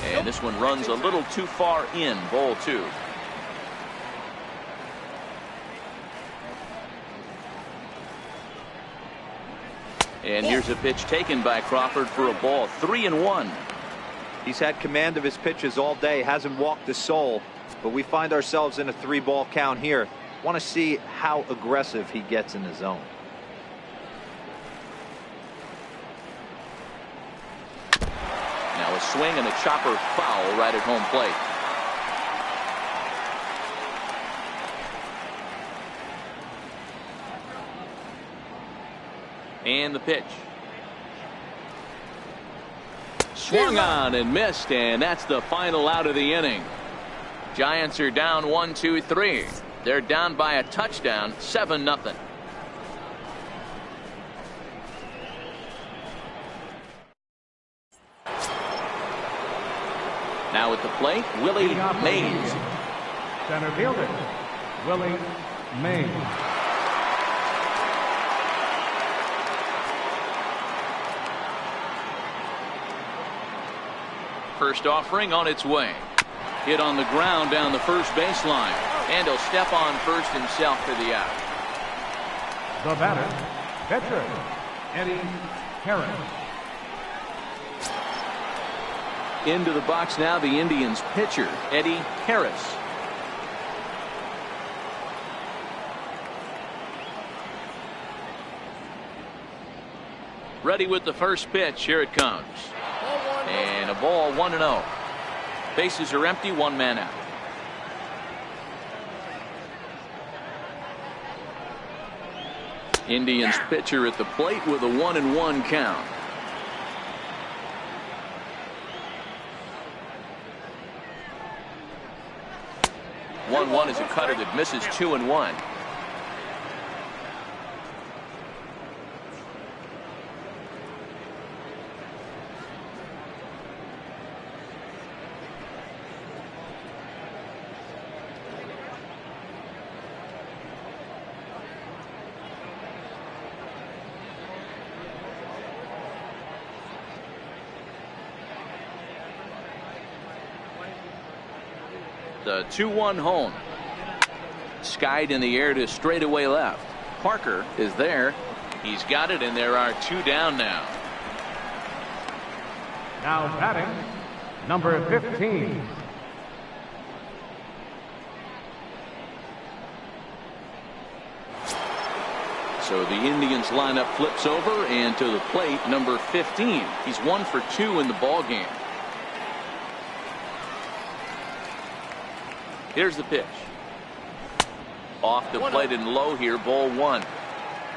And this one runs a little too far in. Ball 2. And here's a pitch taken by Crawford for a ball. 3-1. He's had command of his pitches all day, hasn't walked a soul, but we find ourselves in a 3-ball count here. Want to see how aggressive he gets in the zone. Now a swing and a chopper foul right at home plate. And the pitch. Swung on and missed, and that's the final out of the inning. Giants are down 1-2-3. They're down by a touchdown, 7-0. Now at the plate, Willie Mays. Center fielder, Willie Mays. First offering on its way. Hit on the ground down the first baseline. And he'll step on first himself for the out. The batter, pitcher, Eddie Harris. Into the box now, the Indians pitcher, Eddie Harris. Ready with the first pitch. Here it comes. And a ball, 1-0. Bases are empty, one man out. Indians pitcher at the plate with a 1-1 count. One is a cutter that misses 2-1. The 2-1 home. Skied in the air to straightaway left. Parker is there. He's got it, and there are two down now. Now batting, number 15. So the Indians lineup flips over, and to the plate, number 15. He's 1 for 2 in the ball game. Here's the pitch. Off the plate and low here, ball 1.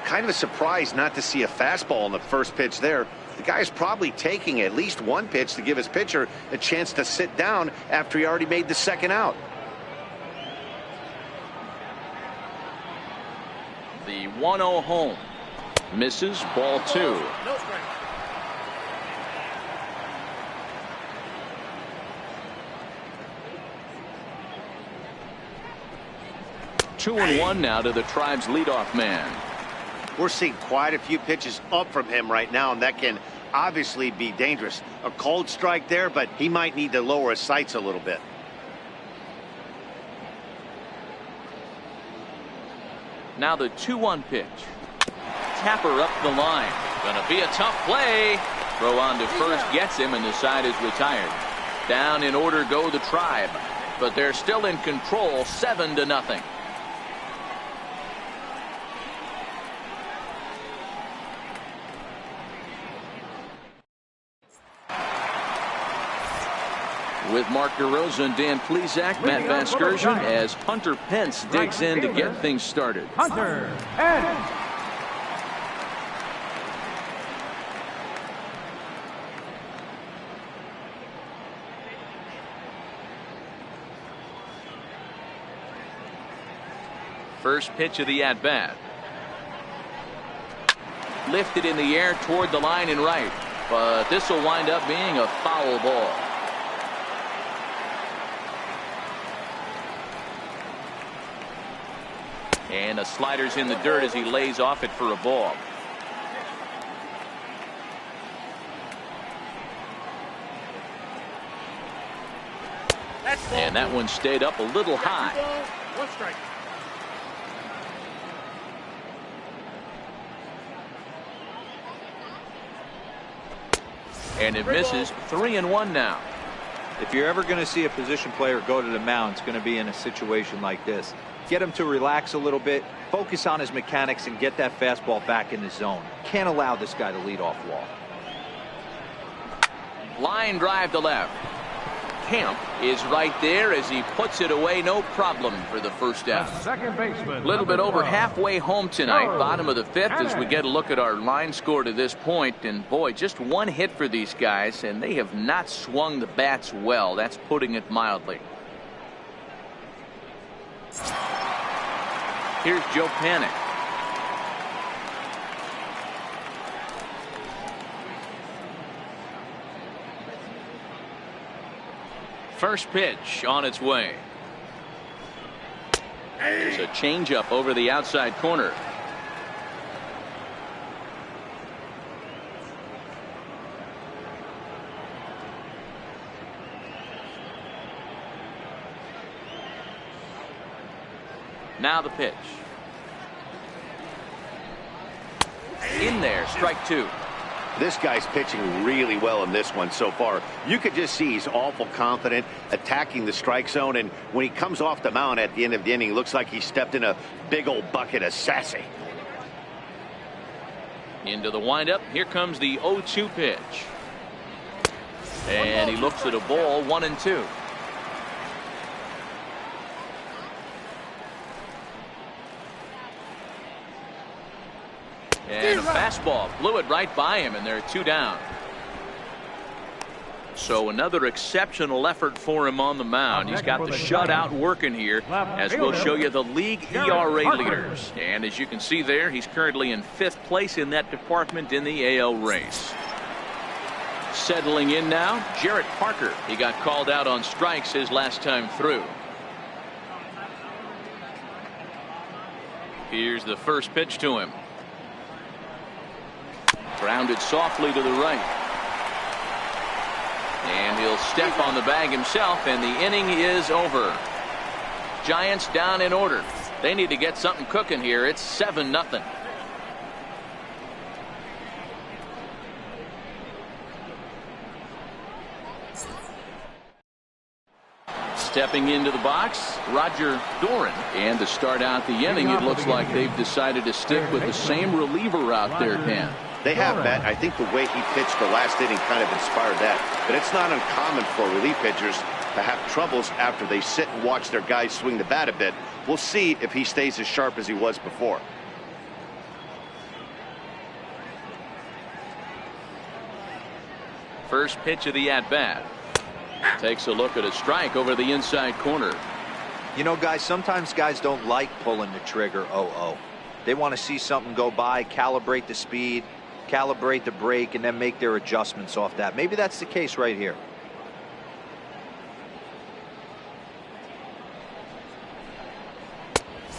Kind of a surprise not to see a fastball on the first pitch there. The guy's probably taking at least one pitch to give his pitcher a chance to sit down after he already made the second out. The 1-0 home. Misses, ball 2. No strike. 2-1 now to the Tribe's leadoff man. We're seeing quite a few pitches up from him right now, and that can obviously be dangerous. A cold strike there, but he might need to lower his sights a little bit. Now the 2-1 pitch. Tapper up the line. Gonna be a tough play. Throw on to first gets him, and the side is retired. Down in order go the Tribe, but they're still in control, 7-0. With Mark DeRosa and Dan Plesac, Matt Vasgersian as Hunter Pence digs in to get things started. Hunter Pence. First pitch of the at-bat. Lifted in the air toward the line and right, but this will wind up being a foul ball. And a slider's in the dirt as he lays off it for a ball. And that one stayed up a little high. One strike. And it misses. 3-1 now. If you're ever going to see a position player go to the mound, it's going to be in a situation like this. Get him to relax a little bit, focus on his mechanics, and get that fastball back in the zone. Can't allow this guy to lead off walk. Line drive to left. Camp is right there as he puts it away, no problem for the first out. Second baseman. A little bit over 12. halfway home tonight, Joe bottom of the fifth, as we Cannon. get a look at our line score to this point. And boy, just one hit for these guys, and they have not swung the bats well. That's putting it mildly. Here's Joe Panik. First pitch on its way. There's a changeup over the outside corner. Now the pitch. In there, strike two. This guy's pitching really well in this one so far. You could just see he's awful confident attacking the strike zone, and when he comes off the mound at the end of the inning, looks like he stepped in a big old bucket of sassy. Into the windup. Here comes the 0-2 pitch. And he looks at a ball, 1-2. And a fastball blew it right by him, and there are two down. So another exceptional effort for him on the mound. He's got the shutout working here, as we'll show you the league ERA leaders. And as you can see there, he's currently in 5th place in that department in the AL race. Settling in now, Jarrett Parker. He got called out on strikes his last time through. Here's the first pitch to him. Grounded softly to the right. And he'll step on the bag himself, and the inning is over. Giants down in order. They need to get something cooking here. It's 7-0. Stepping into the box, Roger Doran. And to start out the inning, it looks like they've decided to stick with the same reliever out there, Dan. They have, Matt. I think the way he pitched the last inning kind of inspired that. But it's not uncommon for relief pitchers to have troubles after they sit and watch their guys swing the bat a bit. We'll see if he stays as sharp as he was before. First pitch of the at-bat. Takes a look at a strike over the inside corner. You know, guys, sometimes guys don't like pulling the trigger 0-0. They want to see something go by, calibrate the speed, calibrate the brake, and then make their adjustments off that. Maybe that's the case right here.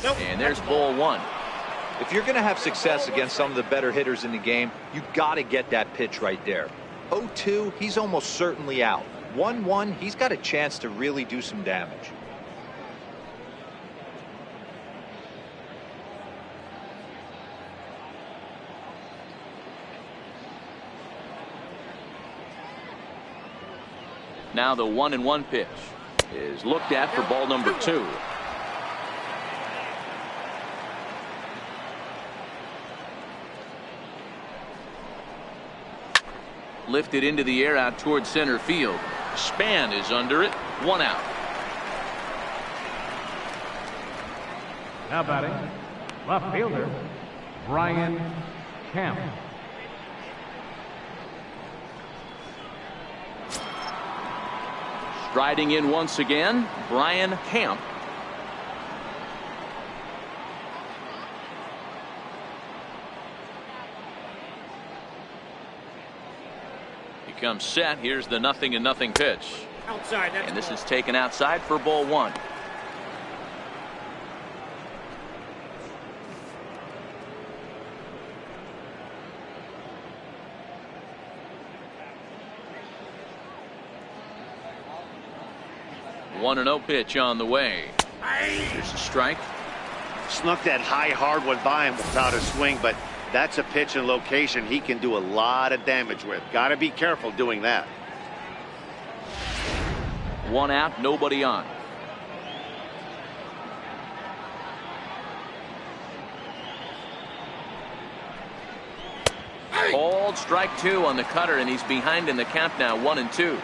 And there's ball one. If you're going to have success against some of the better hitters in the game, you got to get that pitch right there. 0-2, he's almost certainly out. 1-1, he's got a chance to really do some damage. Now the 1-1 pitch is looked at for ball number 2. Lifted into the air out towards center field. Span is under it. 1 out. Now batting, left fielder, Brian Camp. Striding in once again, Brian Camp. Comes set. Here's the 0-0 pitch. Outside. And this is taken outside for ball 1. One and 0 pitch on the way. Here's a strike. Snuck that high hard one by him without a swing, but that's a pitch and location he can do a lot of damage with. Got to be careful doing that. 1 out, nobody on. Called strike 2 on the cutter, and he's behind in the count now, 1-2.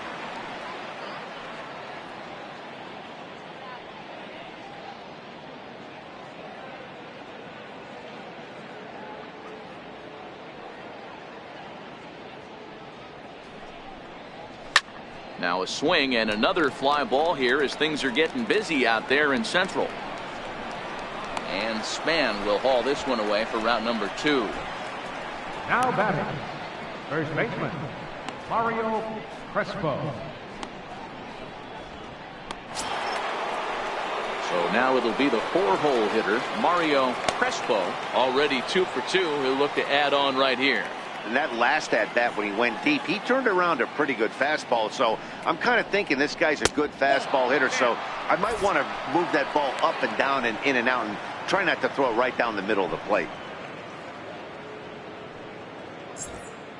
Now a swing and another fly ball here as things are getting busy out there in Central. And Span will haul this one away for route number 2. Now batting, first baseman, Mario Crespo. So now it'll be the 4-hole hitter, Mario Crespo, already 2 for 2. He'll look to add on right here. And that last at-bat when he went deep, he turned around a pretty good fastball. So I'm kind of thinking this guy's a good fastball hitter. So I might want to move that ball up and down and in and out and try not to throw it right down the middle of the plate.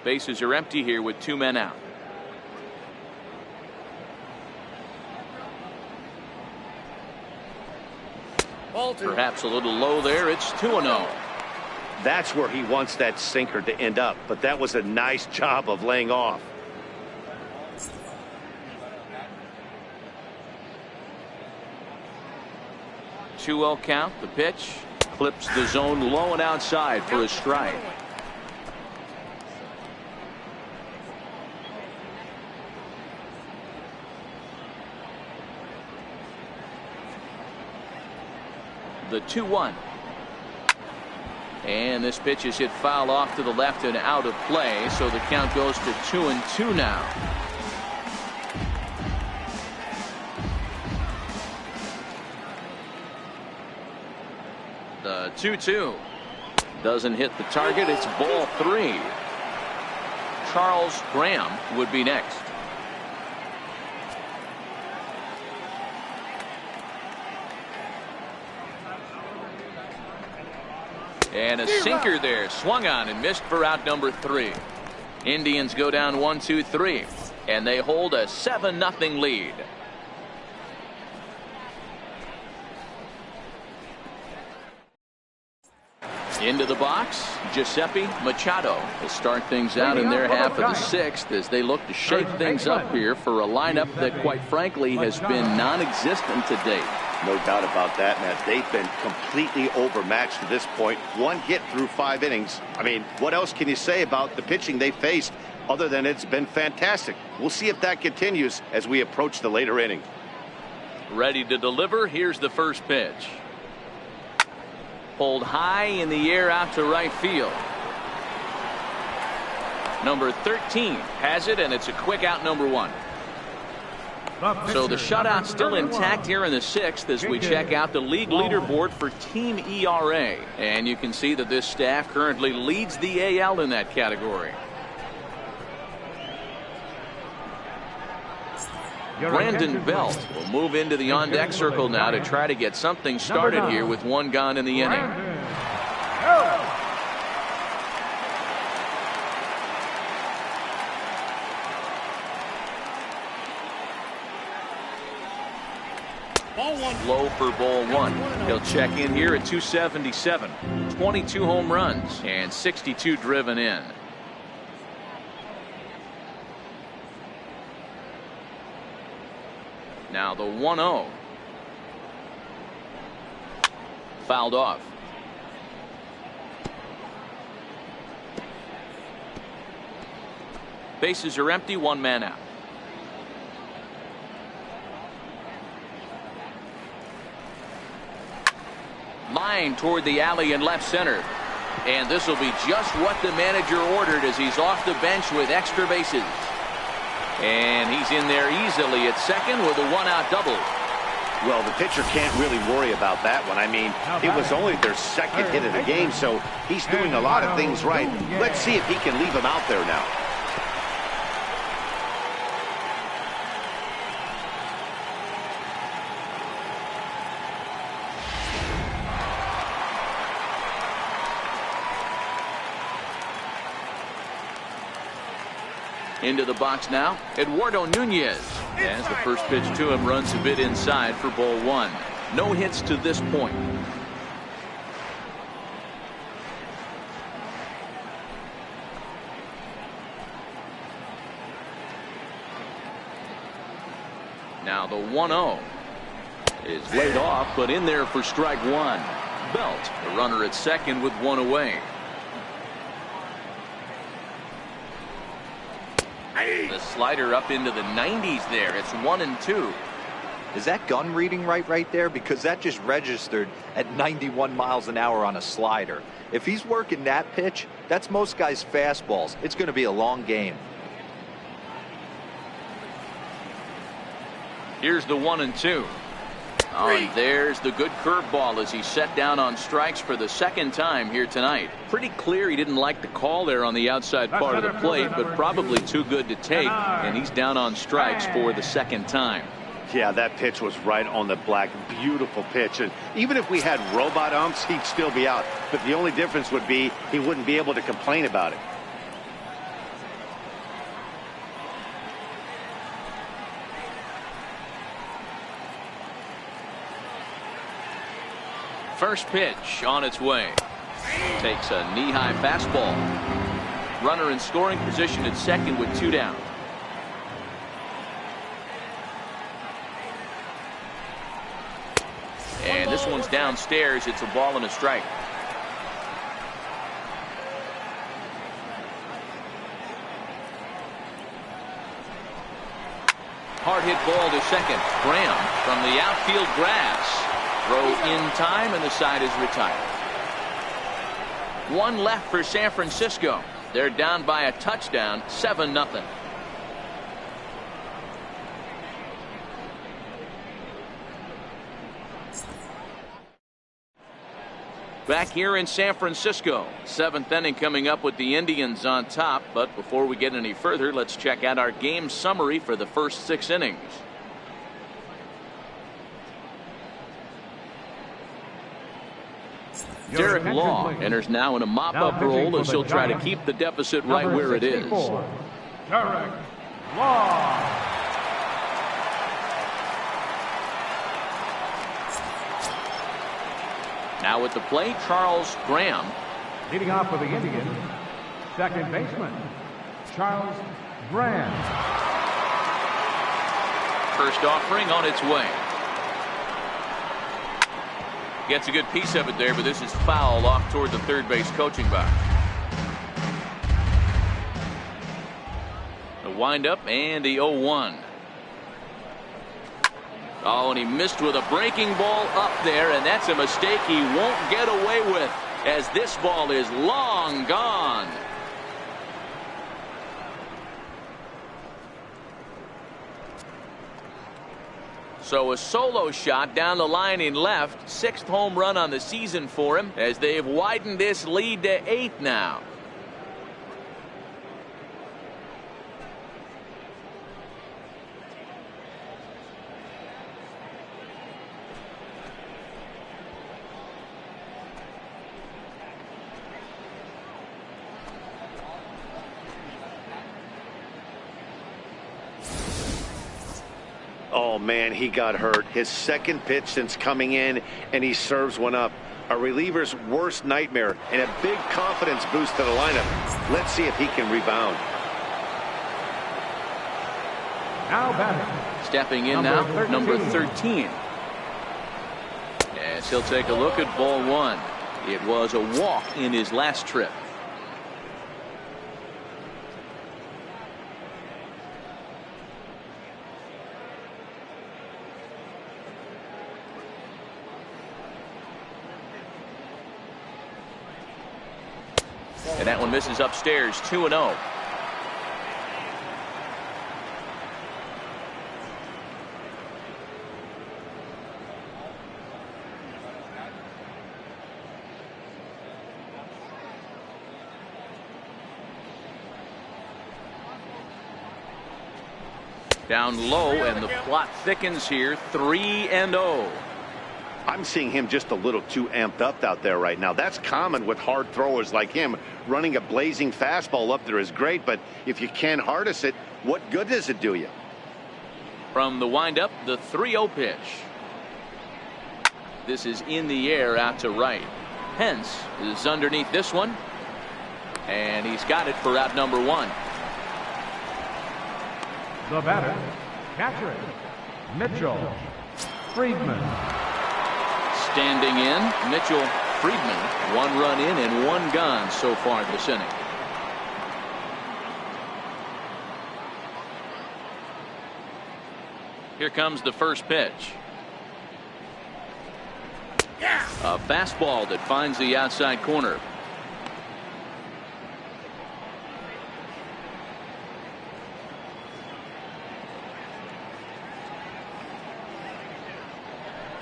Bases are empty here with 2 men out. Perhaps a little low there. It's 2-0. That's where he wants that sinker to end up. But that was a nice job of laying off. Two-oh count. The pitch clips the zone low and outside for a strike. The 2-1. And this pitch is hit foul off to the left and out of play, so the count goes to 2-2 now. The 2-2 doesn't hit the target. It's ball 3. Charles Graham would be next. And a sinker there, swung on and missed for out number 3. Indians go down 1-2-3, and they hold a 7-0 lead. Into the box, Giuseppe Machado will start things out in their half of the 6th as they look to shake things up here for a lineup that, quite frankly, has been non-existent to date. No doubt about that, Matt. They've been completely overmatched to this point. 1 hit through 5 innings. I mean, what else can you say about the pitching they faced other than it's been fantastic? We'll see if that continues as we approach the later inning. Ready to deliver. Here's the first pitch. Pulled high in the air out to right field. Number 13 has it, and it's a quick out, number 1. So the shutout still intact here in the 6th as we check out the league leaderboard for team ERA. And you can see that this staff currently leads the AL in that category. Brandon Belt will move into the on-deck circle now to try to get something started here with 1 gone in the inning. Low for ball 1. He'll check in here at 277. 22 home runs and 62 driven in. Now the 1-0. Fouled off. Bases are empty, 1 man out. Line toward the alley in left center. And this will be just what the manager ordered as he's off the bench with extra bases. And he's in there easily at second with a 1-out double. Well, the pitcher can't really worry about that one. I mean, it was only their 2nd hit of the game, so he's doing a lot of things right. Let's see if he can leave him out there now. Into the box now, Eduardo Nunez. As the first pitch to him runs a bit inside for ball 1. No hits to this point. Now the 1-0 is laid off, but in there for strike 1. Belt, the runner at second with 1 away. The slider up into the 90s there. It's 1-2. Is that gun reading right there? Because that just registered at 91 miles an hour on a slider. If he's working that pitch, that's most guys' fastballs. It's going to be a long game. Here's the 1-2. Oh, and there's the good curveball as he's set down on strikes for the second time here tonight. Pretty clear he didn't like the call there on the outside part of the plate, but probably too good to take, and he's down on strikes for the second time. Yeah, that pitch was right on the black. Beautiful pitch. And even if we had robot umps, he'd still be out. But the only difference would be he wouldn't be able to complain about it. First pitch on its way. Takes a knee-high fastball. Runner in scoring position at second with 2 down. And this one's downstairs. It's a ball and a strike. Hard hit ball to second. Graham from the outfield grass. Throw in time, and the side is retired. 1 left for San Francisco. They're down by a touchdown, 7-0. Back here in San Francisco, 7th inning coming up with the Indians on top. But before we get any further, let's check out our game summary for the first 6 innings. Derek Law enters now in a mop-up role as he'll try to keep the deficit right where it is. Derek Law. Now at the plate, Charles Graham. Leading off for the Indians, second baseman, Charles Graham. First offering on its way. Gets a good piece of it there, but this is foul off toward the third base coaching box. The windup and the 0-1. Oh, and he missed with a breaking ball up there, and that's a mistake he won't get away with as this ball is long gone. So a solo shot down the line in left. 6th home run on the season for him as they've widened this lead to 8 now. Oh, man, he got hurt. His second pitch since coming in, and he serves one up. A reliever's worst nightmare and a big confidence boost to the lineup. Let's see if he can rebound. Now batting. Stepping in now, number 13. As he'll take a look at ball 1. It was a walk in his last trip. And that one misses upstairs, 2-0. Down low, and the plot thickens here, 3-0. I'm seeing him just a little too amped up out there right now. That's common with hard throwers like him. Running a blazing fastball up there is great, but if you can't harness it, what good does it do you? From the windup, the 3-0 pitch. This is in the air out to right. Pence is underneath this one, and he's got it for out number 1. The batter, catcher, Mitchell Friedman. Standing in, Mitchell Friedman. 1 run in and 1 gone so far this inning. Here comes the first pitch. A fastball that finds the outside corner.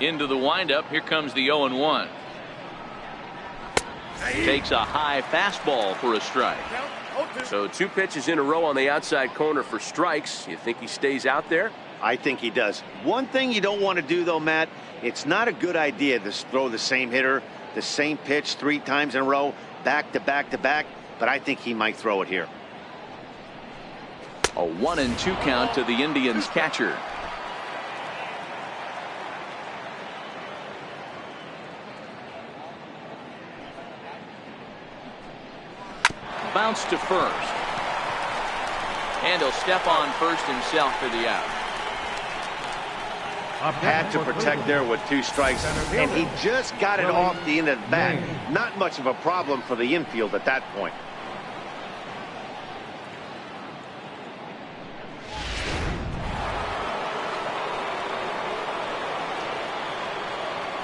Into the windup. Here comes the 0-1. Takes a high fastball for a strike. So 2 pitches in a row on the outside corner for strikes. You think he stays out there? I think he does. One thing you don't want to do, though, Matt, it's not a good idea to throw the same hitter, the same pitch 3 times in a row, back to back to back, but I think he might throw it here. A 1-2 count to the Indians catcher. Bounce to first. And he'll step on first himself for the out. Had to protect there with 2 strikes, and he just got it off the end of the bat. Not much of a problem for the infield at that point.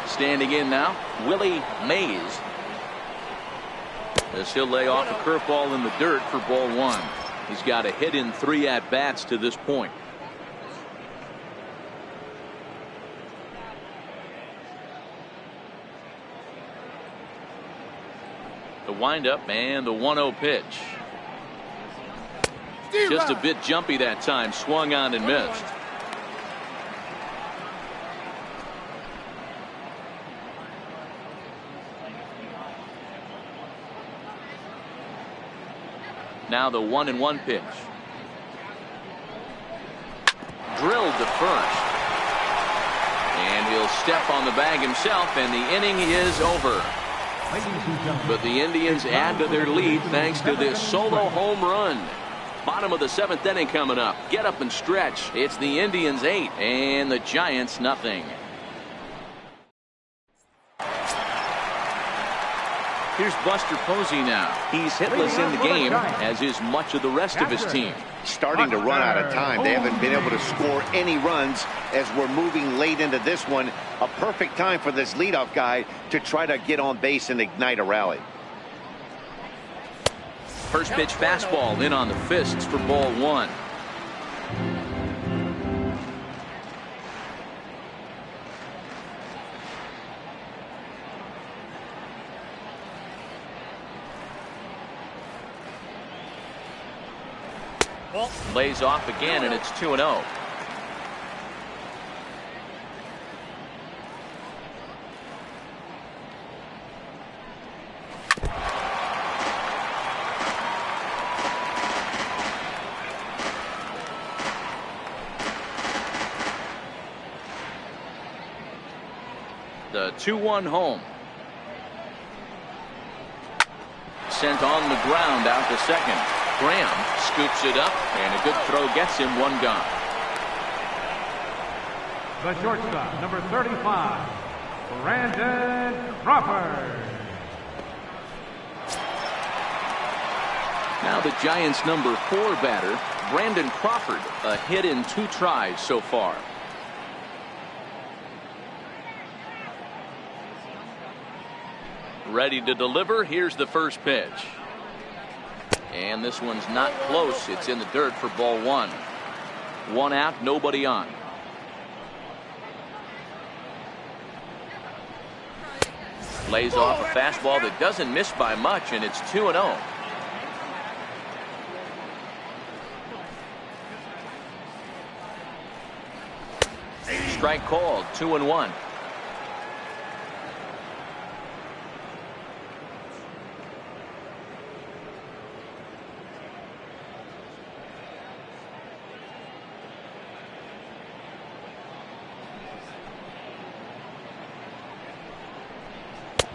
Standing in now, Willie Mays. As he'll lay off a curveball in the dirt for ball 1. He's got a hit in 3 at-bats to this point. The windup and the 1-0 pitch. Just a bit jumpy that time. Swung on and missed. Now the 1-1 pitch. Drilled to first. And he'll step on the bag himself, and the inning is over. But the Indians add to their lead thanks to this solo home run. Bottom of the 7th inning coming up. Get up and stretch. It's the Indians 8 and the Giants nothing. Here's Buster Posey now. He's hitless in the game, as is much of the rest of his team. Starting to run out of time. They haven't been able to score any runs as we're moving late into this one. A perfect time for this leadoff guy to try to get on base and ignite a rally. First pitch fastball in on the fists for ball 1. Lays off again, and it's 2-0. The 2-1 home. Sent on the ground out to second. Graham scoops it up, and a good throw gets him 1 gone. The shortstop, number 35, Brandon Crawford. Now the Giants' number 4 batter, Brandon Crawford, a hit in 2 tries so far. Ready to deliver. Here's the first pitch. And this one's not close. It's in the dirt for ball 1. 1 out, nobody on. Lays off a fastball that doesn't miss by much, and it's 2-0. Strike called, 2-1.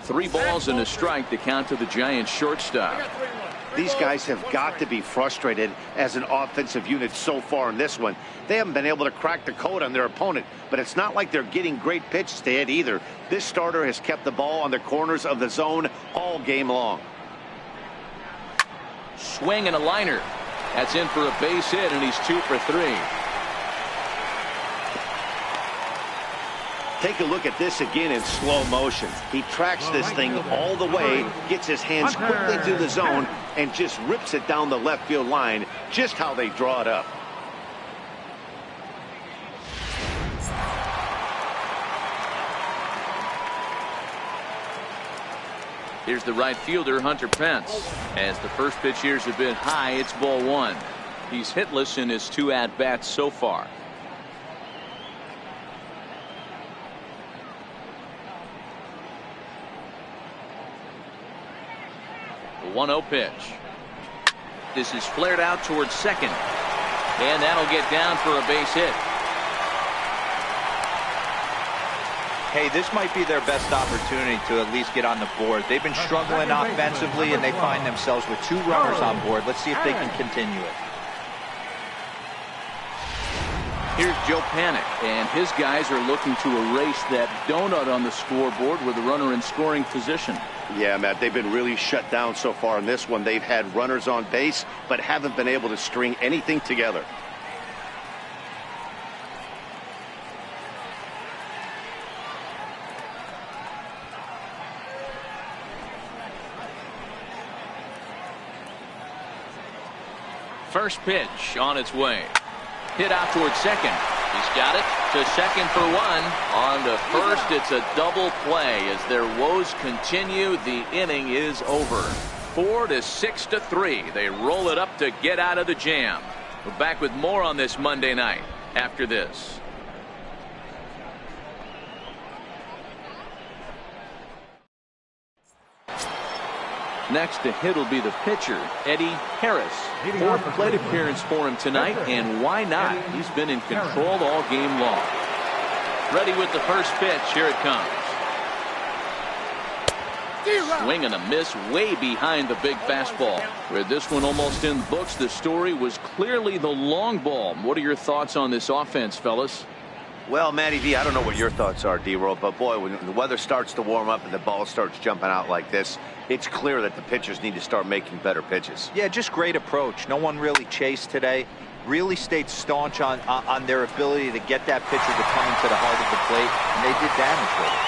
Three balls and a strike to count to the Giants shortstop. These guys have got to be frustrated as an offensive unit so far in this one. They haven't been able to crack the code on their opponent, but it's not like they're getting great pitches to hit either. This starter has kept the ball on the corners of the zone all game long. Swing and a liner. That's in for a base hit, and he's 2 for 3. Take a look at this again in slow motion. He tracks this thing all the way, gets his hands quickly through the zone, and just rips it down the left field line, just how they draw it up. Here's the right fielder, Hunter Pence. As the first pitch years have been high, it's ball one. He's hitless in his 2 at-bats so far. The 1-0 pitch. This is flared out towards second. And that'll get down for a base hit. Hey, this might be their best opportunity to at least get on the board. They've been struggling offensively, and they find themselves with 2 runners on board. Let's see if they can continue it. Here's Joe Panik, and his guys are looking to erase that donut on the scoreboard with a runner in scoring position. Yeah, Matt, they've been really shut down so far in this one. They've had runners on base, but haven't been able to string anything together. First pitch on its way. Hit out towards second. He's got it to second for 1. On to first, it's a double play. As their woes continue, the inning is over. 4-6-3. They roll it up to get out of the jam. We're back with more on this Monday night after this. Next to hit will be the pitcher, Eddie Harris. 4th plate appearance for him tonight, and why not? He's been in control all game long. Ready with the first pitch. Here it comes. Swing and a miss way behind the big fastball. With this one almost in the books, the story was clearly the long ball. What are your thoughts on this offense, fellas? Well, Matty V, I don't know what your thoughts are, D-Roll, but boy, when the weather starts to warm up and the ball starts jumping out like this, it's clear that the pitchers need to start making better pitches. Yeah, just great approach. No one really chased today. Really stayed staunch on their ability to get that pitcher to come into the heart of the plate, and they did damage with it.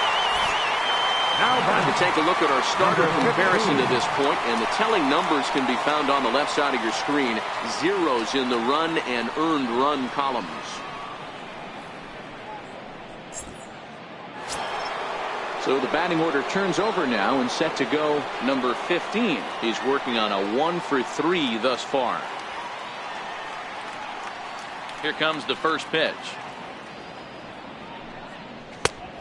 Now time to take a look at our starter comparison to this point, and the telling numbers can be found on the left side of your screen. Zeros in the run and earned run columns. So the batting order turns over now and set to go number 15. He's working on a 1 for 3 thus far. Here comes the first pitch.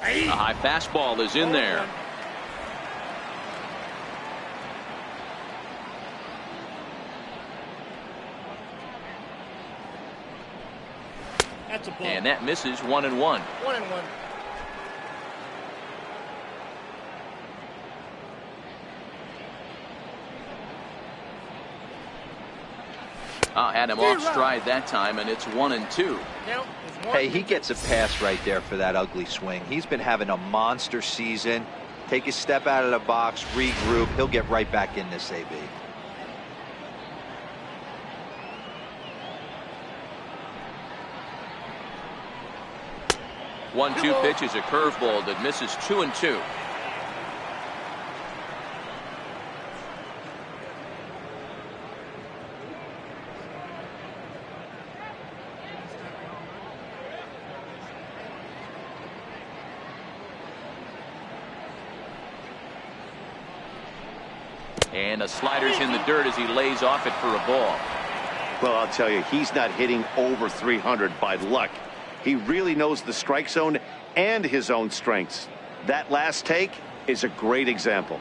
A high fastball is in there. That's a ball. And that misses 1-1. 1-1. Had him off stride that time, and it's 1-2. Hey, he gets a pass right there for that ugly swing. He's been having a monster season. Take a step out of the box, regroup. He'll get right back in this AB. One-two pitch is a curveball that misses 2-2. And a slider's in the dirt as he lays off it for a ball. Well, I'll tell you, he's not hitting over 300 by luck. He really knows the strike zone and his own strengths. That last take is a great example.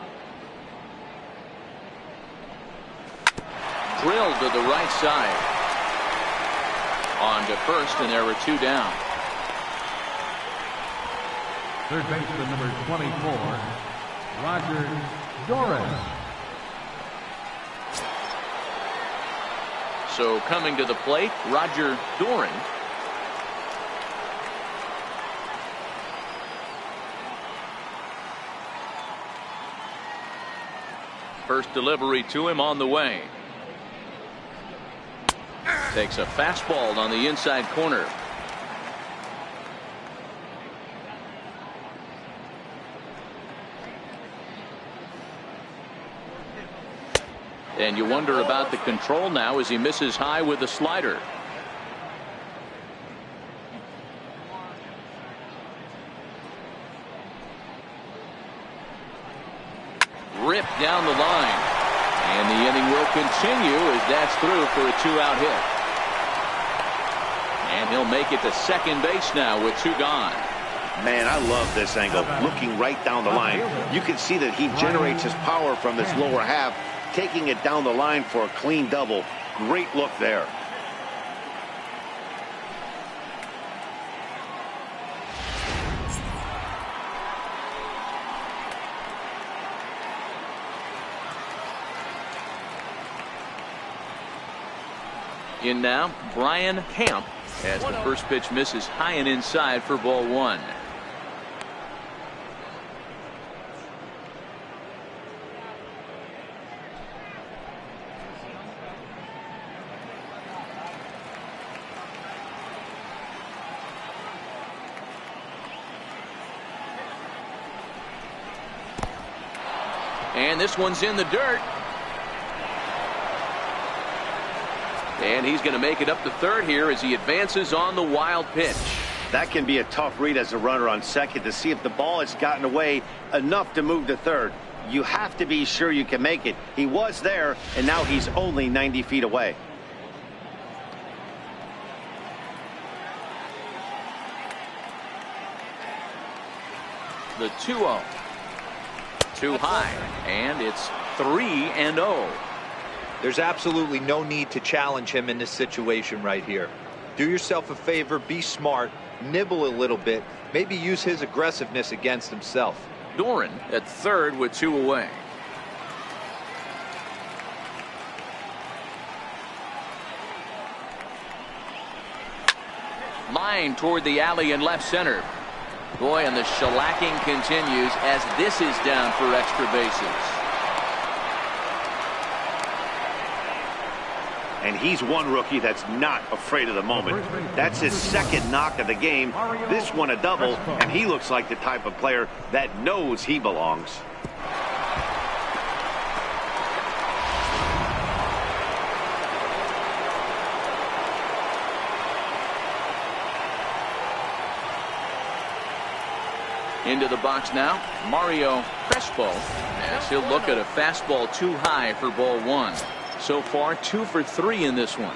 Drilled to the right side. On to first, and there were 2 down. Third baseman number 24, Roger Doran. So coming to the plate, Roger Doran. First delivery to him on the way. Takes a fastball on the inside corner. And you wonder about the control now as he misses high with the slider. Ripped down the line. And the inning will continue as that's through for a 2-out hit. And he'll make it to second base now with 2 gone. Man, I love this angle. Looking right down the line. You can see that he generates his power from this lower half, taking it down the line for a clean double. Great look there. In now, Brian Camp as the first pitch misses high and inside for ball 1. And this one's in the dirt. And he's going to make it up to third here as he advances on the wild pitch. That can be a tough read as a runner on second to see if the ball has gotten away enough to move to third. You have to be sure you can make it. He was there, and now he's only 90 feet away. The 2-0. Too high, and it's 3-0. There's absolutely no need to challenge him in this situation right here. Do yourself a favor, be smart, nibble a little bit, maybe use his aggressiveness against himself. Doran at third with 2 away. Line toward the alley in left center. Boy, and the shellacking continues as this is down for extra bases. And he's one rookie that's not afraid of the moment. That's his second knock of the game. This one a double, and he looks like the type of player that knows he belongs. Into the box now, Mario Crespo, as he'll look at a fastball too high for ball 1. So far 2 for 3 in this one.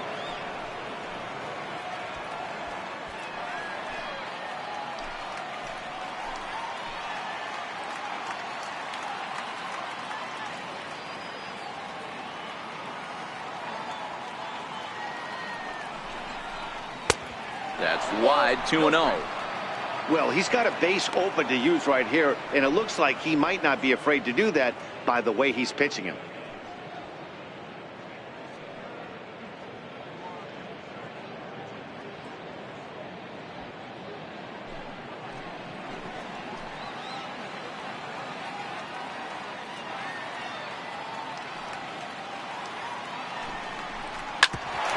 That's wide, 2-0. Well, he's got a base open to use right here, and it looks like he might not be afraid to do that by the way he's pitching him.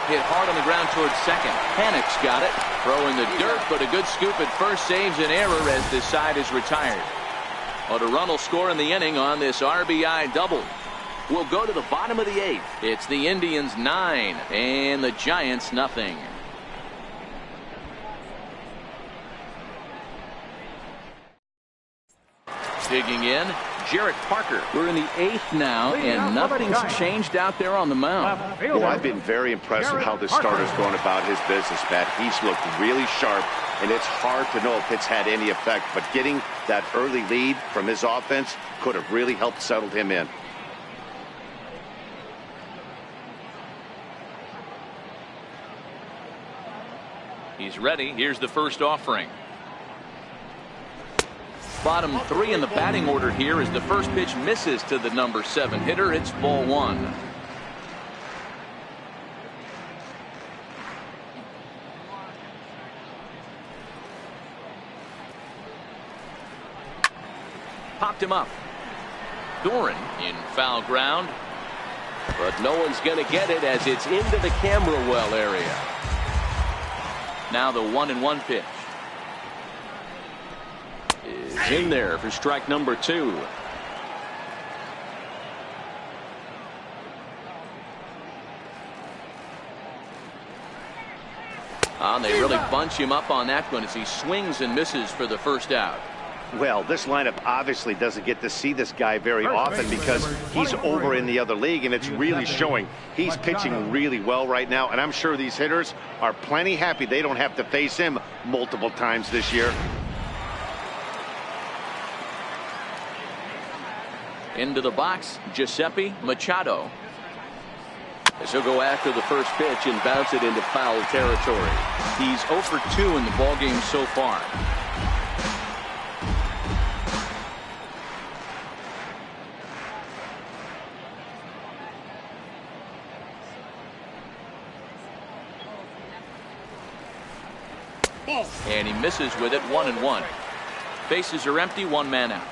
Hit hard on the ground towards second. Panic's got it. Throw in the dirt, but a good scoop at first saves an error as the side is retired. Well, the run will score in the inning on this RBI double. We'll go to the bottom of the 8th. It's the Indians 9 and the Giants nothing. Digging in, Jarrett Parker. We're in the 8th now, and nothing's changed out there on the mound. Well, I've been very impressed with how this starter's going about his business, Matt. He's looked really sharp, and it's hard to know if it's had any effect, but getting that early lead from his offense could have really helped settle him in. He's ready. Here's the first offering. Bottom 3 in the batting order here as the first pitch misses to the number 7 hitter. It's ball 1. Popped him up. Doran in foul ground, but no one's going to get it as it's into the camera well area. Now the 1-1 pitch is in there for strike number 2. And they really bunch him up on that one as he swings and misses for the first out. Well, this lineup obviously doesn't get to see this guy very often because he's over in the other league, and it's really showing. He's pitching really well right now, and I'm sure these hitters are plenty happy they don't have to face him multiple times this year. Into the box, Giuseppe Machado. As he'll go after the first pitch and bounce it into foul territory. He's 0 for 2 in the ballgame so far. And he misses with it, 1-1. Bases are empty, 1 man out.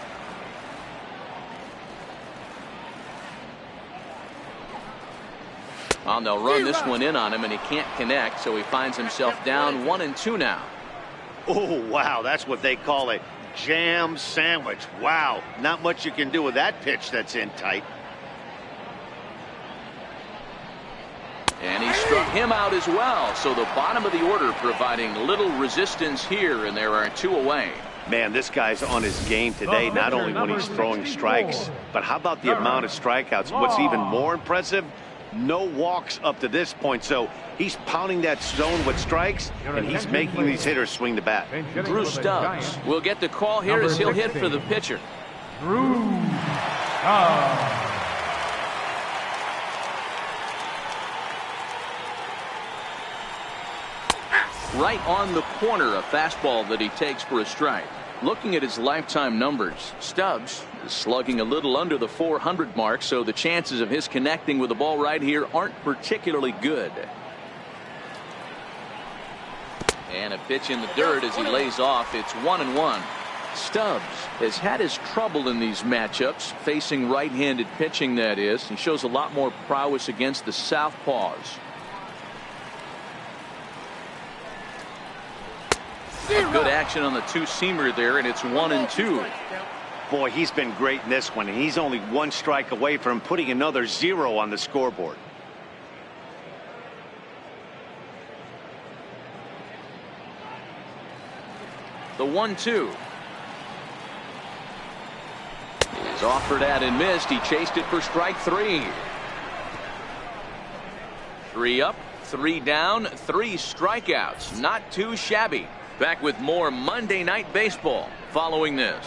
Well, they'll run this one in on him, and he can't connect, so he finds himself down 1-2 now. Oh, wow, that's what they call a jam sandwich. Wow, not much you can do with that pitch that's in tight. And he struck him out as well, so the bottom of the order providing little resistance here, and there are 2 away. Man, this guy's on his game today, not only when he's throwing strikes, but how about the amount of strikeouts? What's even more impressive, no walks up to this point, so he's pounding that zone with strikes, and he's making these hitters swing the bat. Drew Stubbs will get the call here as he'll hit for the pitcher. Drew Stubbs. Right on the corner, a fastball that he takes for a strike. Looking at his lifetime numbers, Stubbs is slugging a little under the 400 mark, so the chances of his connecting with the ball right here aren't particularly good. And a pitch in the dirt as he lays off. It's 1-1. Stubbs has had his trouble in these matchups, facing right-handed pitching, that is. He shows a lot more prowess against the southpaws. Good action on the 2-seamer there, and it's 1-2. Boy, he's been great in this one, and he's only 1 strike away from putting another 0 on the scoreboard. The 1-2 is offered at and missed. He chased it for strike 3. 3 up, 3 down, 3 strikeouts. Not too shabby. Back with more Monday Night Baseball following this.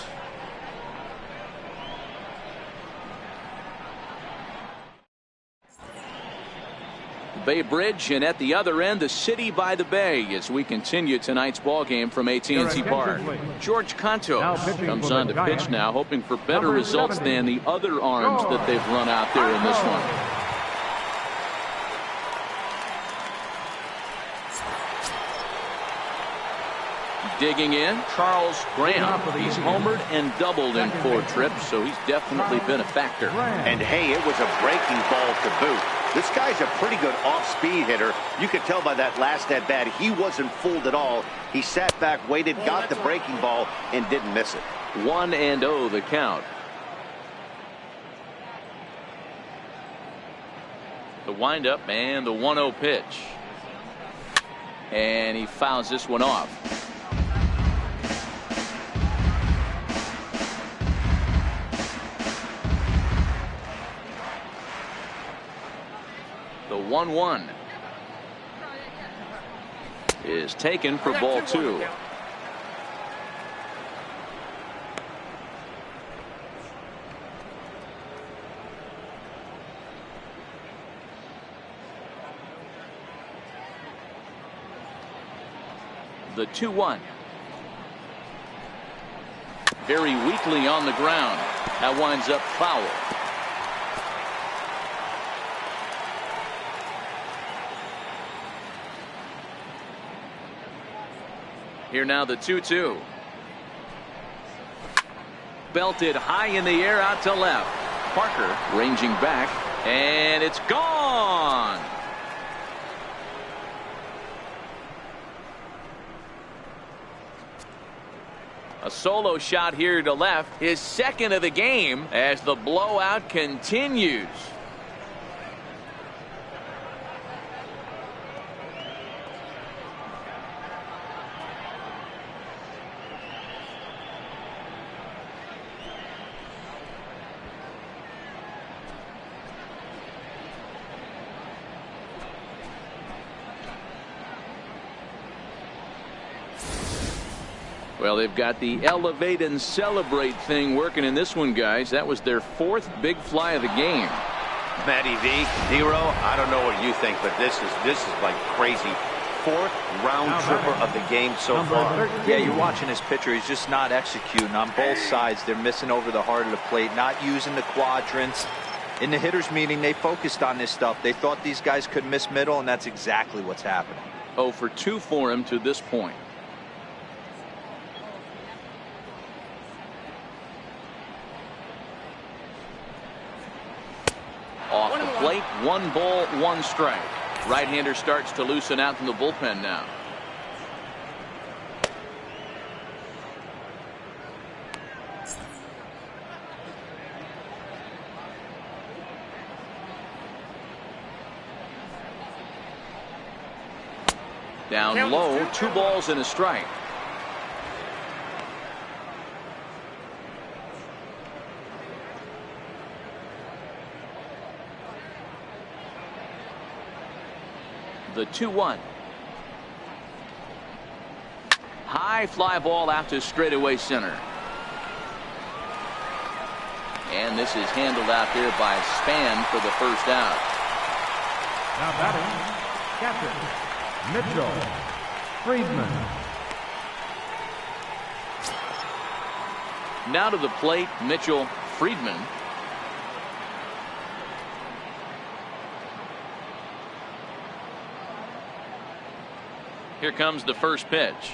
Bay Bridge, and at the other end, the city by the bay, as we continue tonight's ball game from AT&T Park. George Cantos comes on to pitch now, hoping for better results than the other arms that they've run out there in this one. Digging in, Charles Graham. He's homered and doubled in 4 trips, so he's definitely been a factor. And hey, it was a breaking ball to boot. This guy's a pretty good off-speed hitter. You could tell by that last at-bat he wasn't fooled at all. He sat back, waited, got the breaking ball, and didn't miss it. 1-0 the count. The windup and the 1-0 pitch. And he fouls this one off. The 1-1 is taken for ball 2. The 2-1. Very weakly on the ground. That winds up foul. Here now the 2-2. Belted high in the air out to left. Parker ranging back, and it's gone. A solo shot here to left, his second of the game, as the blowout continues. Well, they've got the elevate and celebrate thing working in this one, guys. That was their 4th big fly of the game. Matty V, Nero, I don't know what you think, but this is like crazy. 4th round tripper of the game so far. Yeah, you're watching this pitcher. He's just not executing on both sides. They're missing over the heart of the plate, not using the quadrants. In the hitters meeting, they focused on this stuff. They thought these guys could miss middle, and that's exactly what's happening. 0 for 2 for him to this point. Off the plate, 1 ball, 1 strike. Right-hander starts to loosen out from the bullpen now. Down low, 2 balls and a strike. The 2-1. High fly ball out to straightaway center. And this is handled out there by Span for the first out. Now batting, catcher Mitchell Friedman. Now to the plate, Mitchell Friedman. Here comes the first pitch.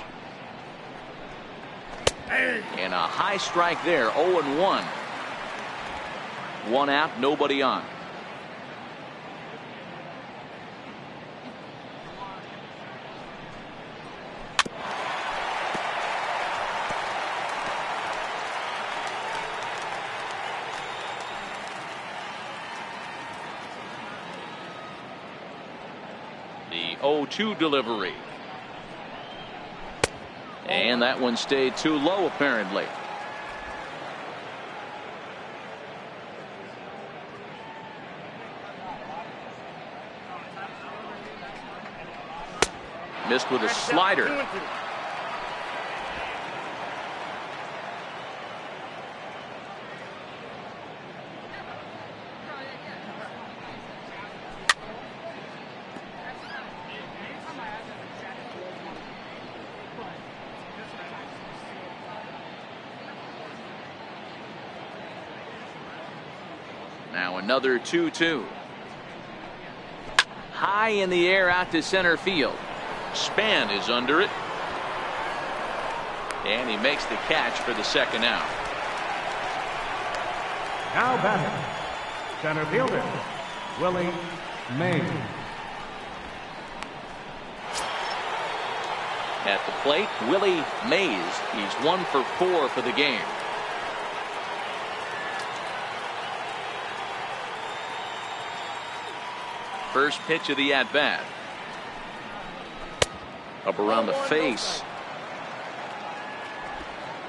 And a high strike there, 0-1. 1 out, nobody on. The 0-2 delivery. And that one stayed too low, apparently. Missed with a slider. Now another 2-2. High in the air out to center field. Span is under it. And he makes the catch for the second out. Now batting, center fielder Willie Mays. At the plate, Willie Mays. He's 1 for 4 for the game. First pitch of the at-bat. Up around the face.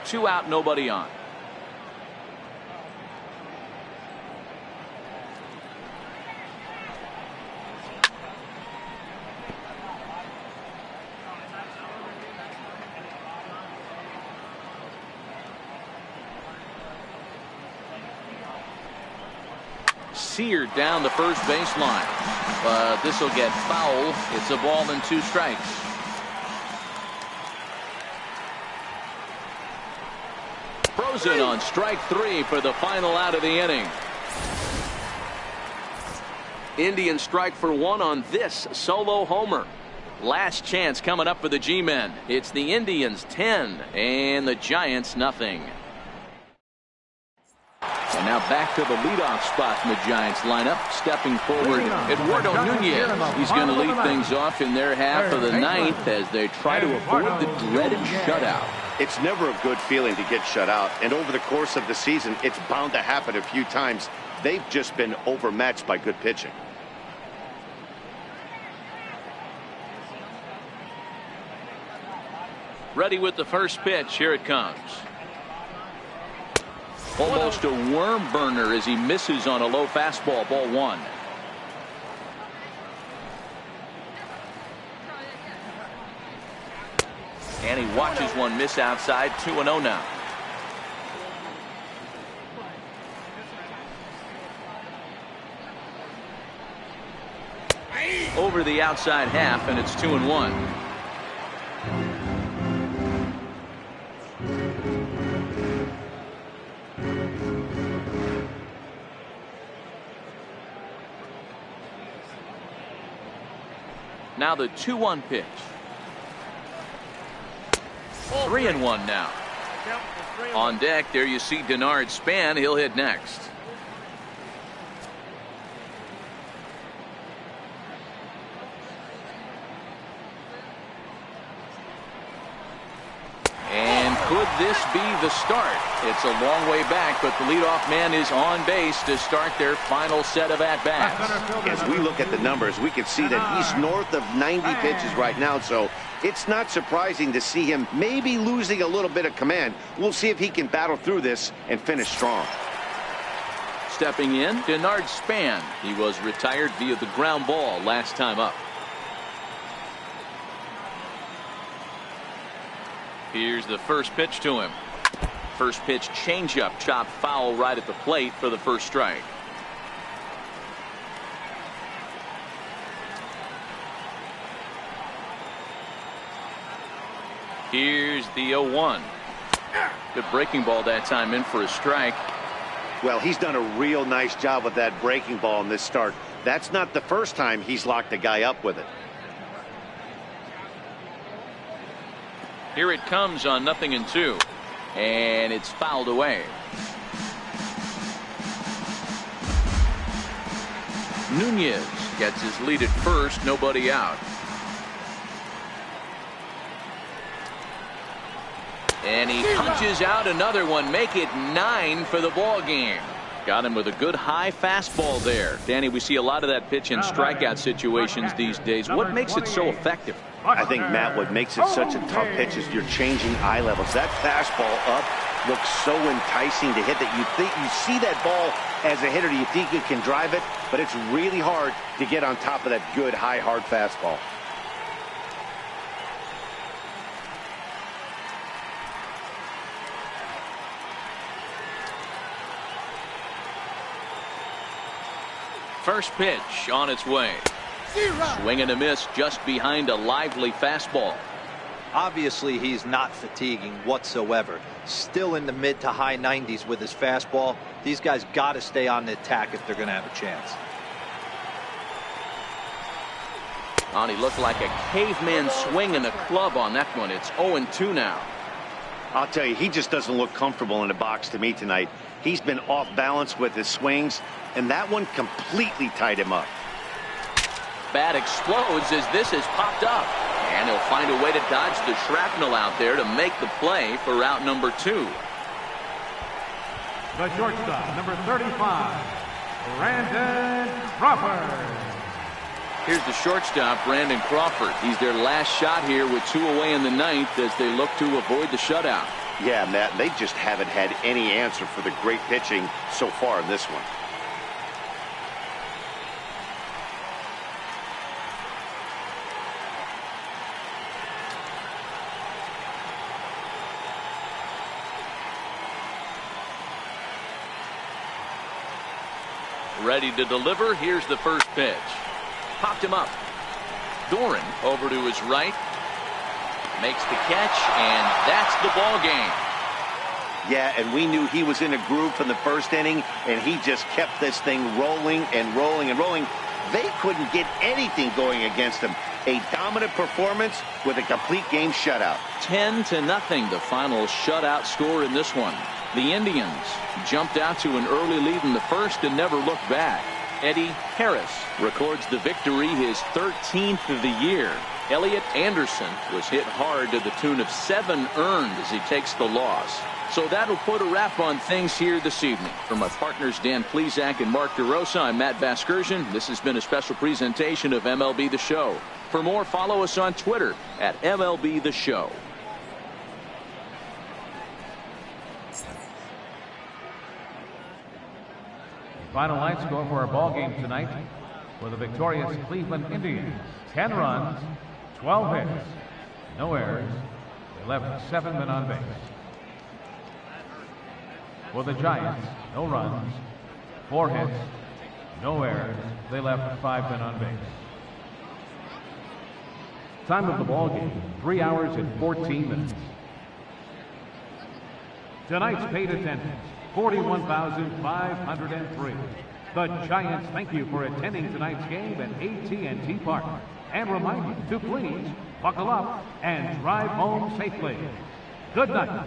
2 out, nobody on. Seared down the first baseline. But this will get foul. It's a ball and 2 strikes. Frozen on strike 3 for the final out of the inning. Indians strike for 1 on this solo homer. Last chance coming up for the G-men. It's the Indians 10 and the Giants nothing. And now back to the leadoff spot in the Giants lineup. Stepping forward, Eduardo Nunez. He's going to lead things off in their half of the 9th as they try to avoid the dreaded shutout. It's never a good feeling to get shut out, and over the course of the season, it's bound to happen a few times. They've just been overmatched by good pitching. Ready with the first pitch. Here it comes. Almost a worm burner as he misses on a low fastball. Ball 1. And he watches one miss outside. 2-0 now. Over the outside half, and it's 2-1. Now the 2-1 pitch. 3-1 now. On deck, there you see Denard Span. He'll hit next. And could this be the start? It's a long way back, but the leadoff man is on base to start their final set of at-bats. As we look at the numbers, we can see that he's north of 90 pitches right now, so it's not surprising to see him maybe losing a little bit of command. We'll see if he can battle through this and finish strong. Stepping in, Denard Span. He was retired via the ground ball last time up. Here's the first pitch to him. First pitch changeup, chopped foul right at the plate for the first strike. Here's the 0-1. Good breaking ball that time, in for a strike. Well, he's done a real nice job with that breaking ball in this start. That's not the first time he's locked a guy up with it. Here it comes on 0-2, and it's fouled away. Nunez gets his lead at first, nobody out. And he punches out another one, make it 9 for the ball game. Got him with a good high fastball there. Danny, we see a lot of that pitch in strikeout situations these days. What makes it so effective? I think, Matt, what makes it such a tough pitch is you're changing eye levels. That fastball up looks so enticing to hit that you think you see that ball as a hitter. You think you can drive it, but it's really hard to get on top of that good high hard fastball. First pitch on its way. Swing and a miss just behind a lively fastball. Obviously, he's not fatiguing whatsoever. Still in the mid to high 90s with his fastball. These guys got to stay on the attack if they're going to have a chance. And he looked like a caveman swinging a club on that one. It's 0-2 now. I'll tell you, he just doesn't look comfortable in the box to me tonight. He's been off balance with his swings, and that one completely tied him up. Bat explodes as this has popped up, and he'll find a way to dodge the shrapnel out there to make the play for route number 2. The shortstop, number 35, Brandon Crawford. Here's the shortstop, Brandon Crawford. He's their last shot here with 2 away in the 9th as they look to avoid the shutout. Yeah, Matt, they just haven't had any answer for the great pitching so far in this one. Ready to deliver. Here's the first pitch. Popped him up. Doran over to his right. Makes the catch, and that's the ball game. Yeah, and we knew he was in a groove from the first inning, and he just kept this thing rolling and rolling and rolling. They couldn't get anything going against him. A dominant performance with a complete game shutout. 10-0, the final shutout score in this one. The Indians jumped out to an early lead in the first and never looked back. Eddie Harris records the victory, his 13th of the year. Elliot Anderson was hit hard to the tune of 7 earned as he takes the loss. So that'll put a wrap on things here this evening. For my partners Dan Plesac and Mark DeRosa, I'm Matt Vasgersian. This has been a special presentation of MLB The Show. For more, follow us on Twitter at MLB The Show. Final line score for our ball game tonight for the victorious Cleveland Indians: 10 runs, 12 hits, no errors, They left 7 men on base. For the Giants, no runs, 4 hits, no errors. They left 5 men on base. Time of the ball game, 3 hours and 14 minutes. Tonight's paid attendance, 41,503. The Giants thank you for attending tonight's game at AT&T Park and remind you to please buckle up and drive home safely. Good night.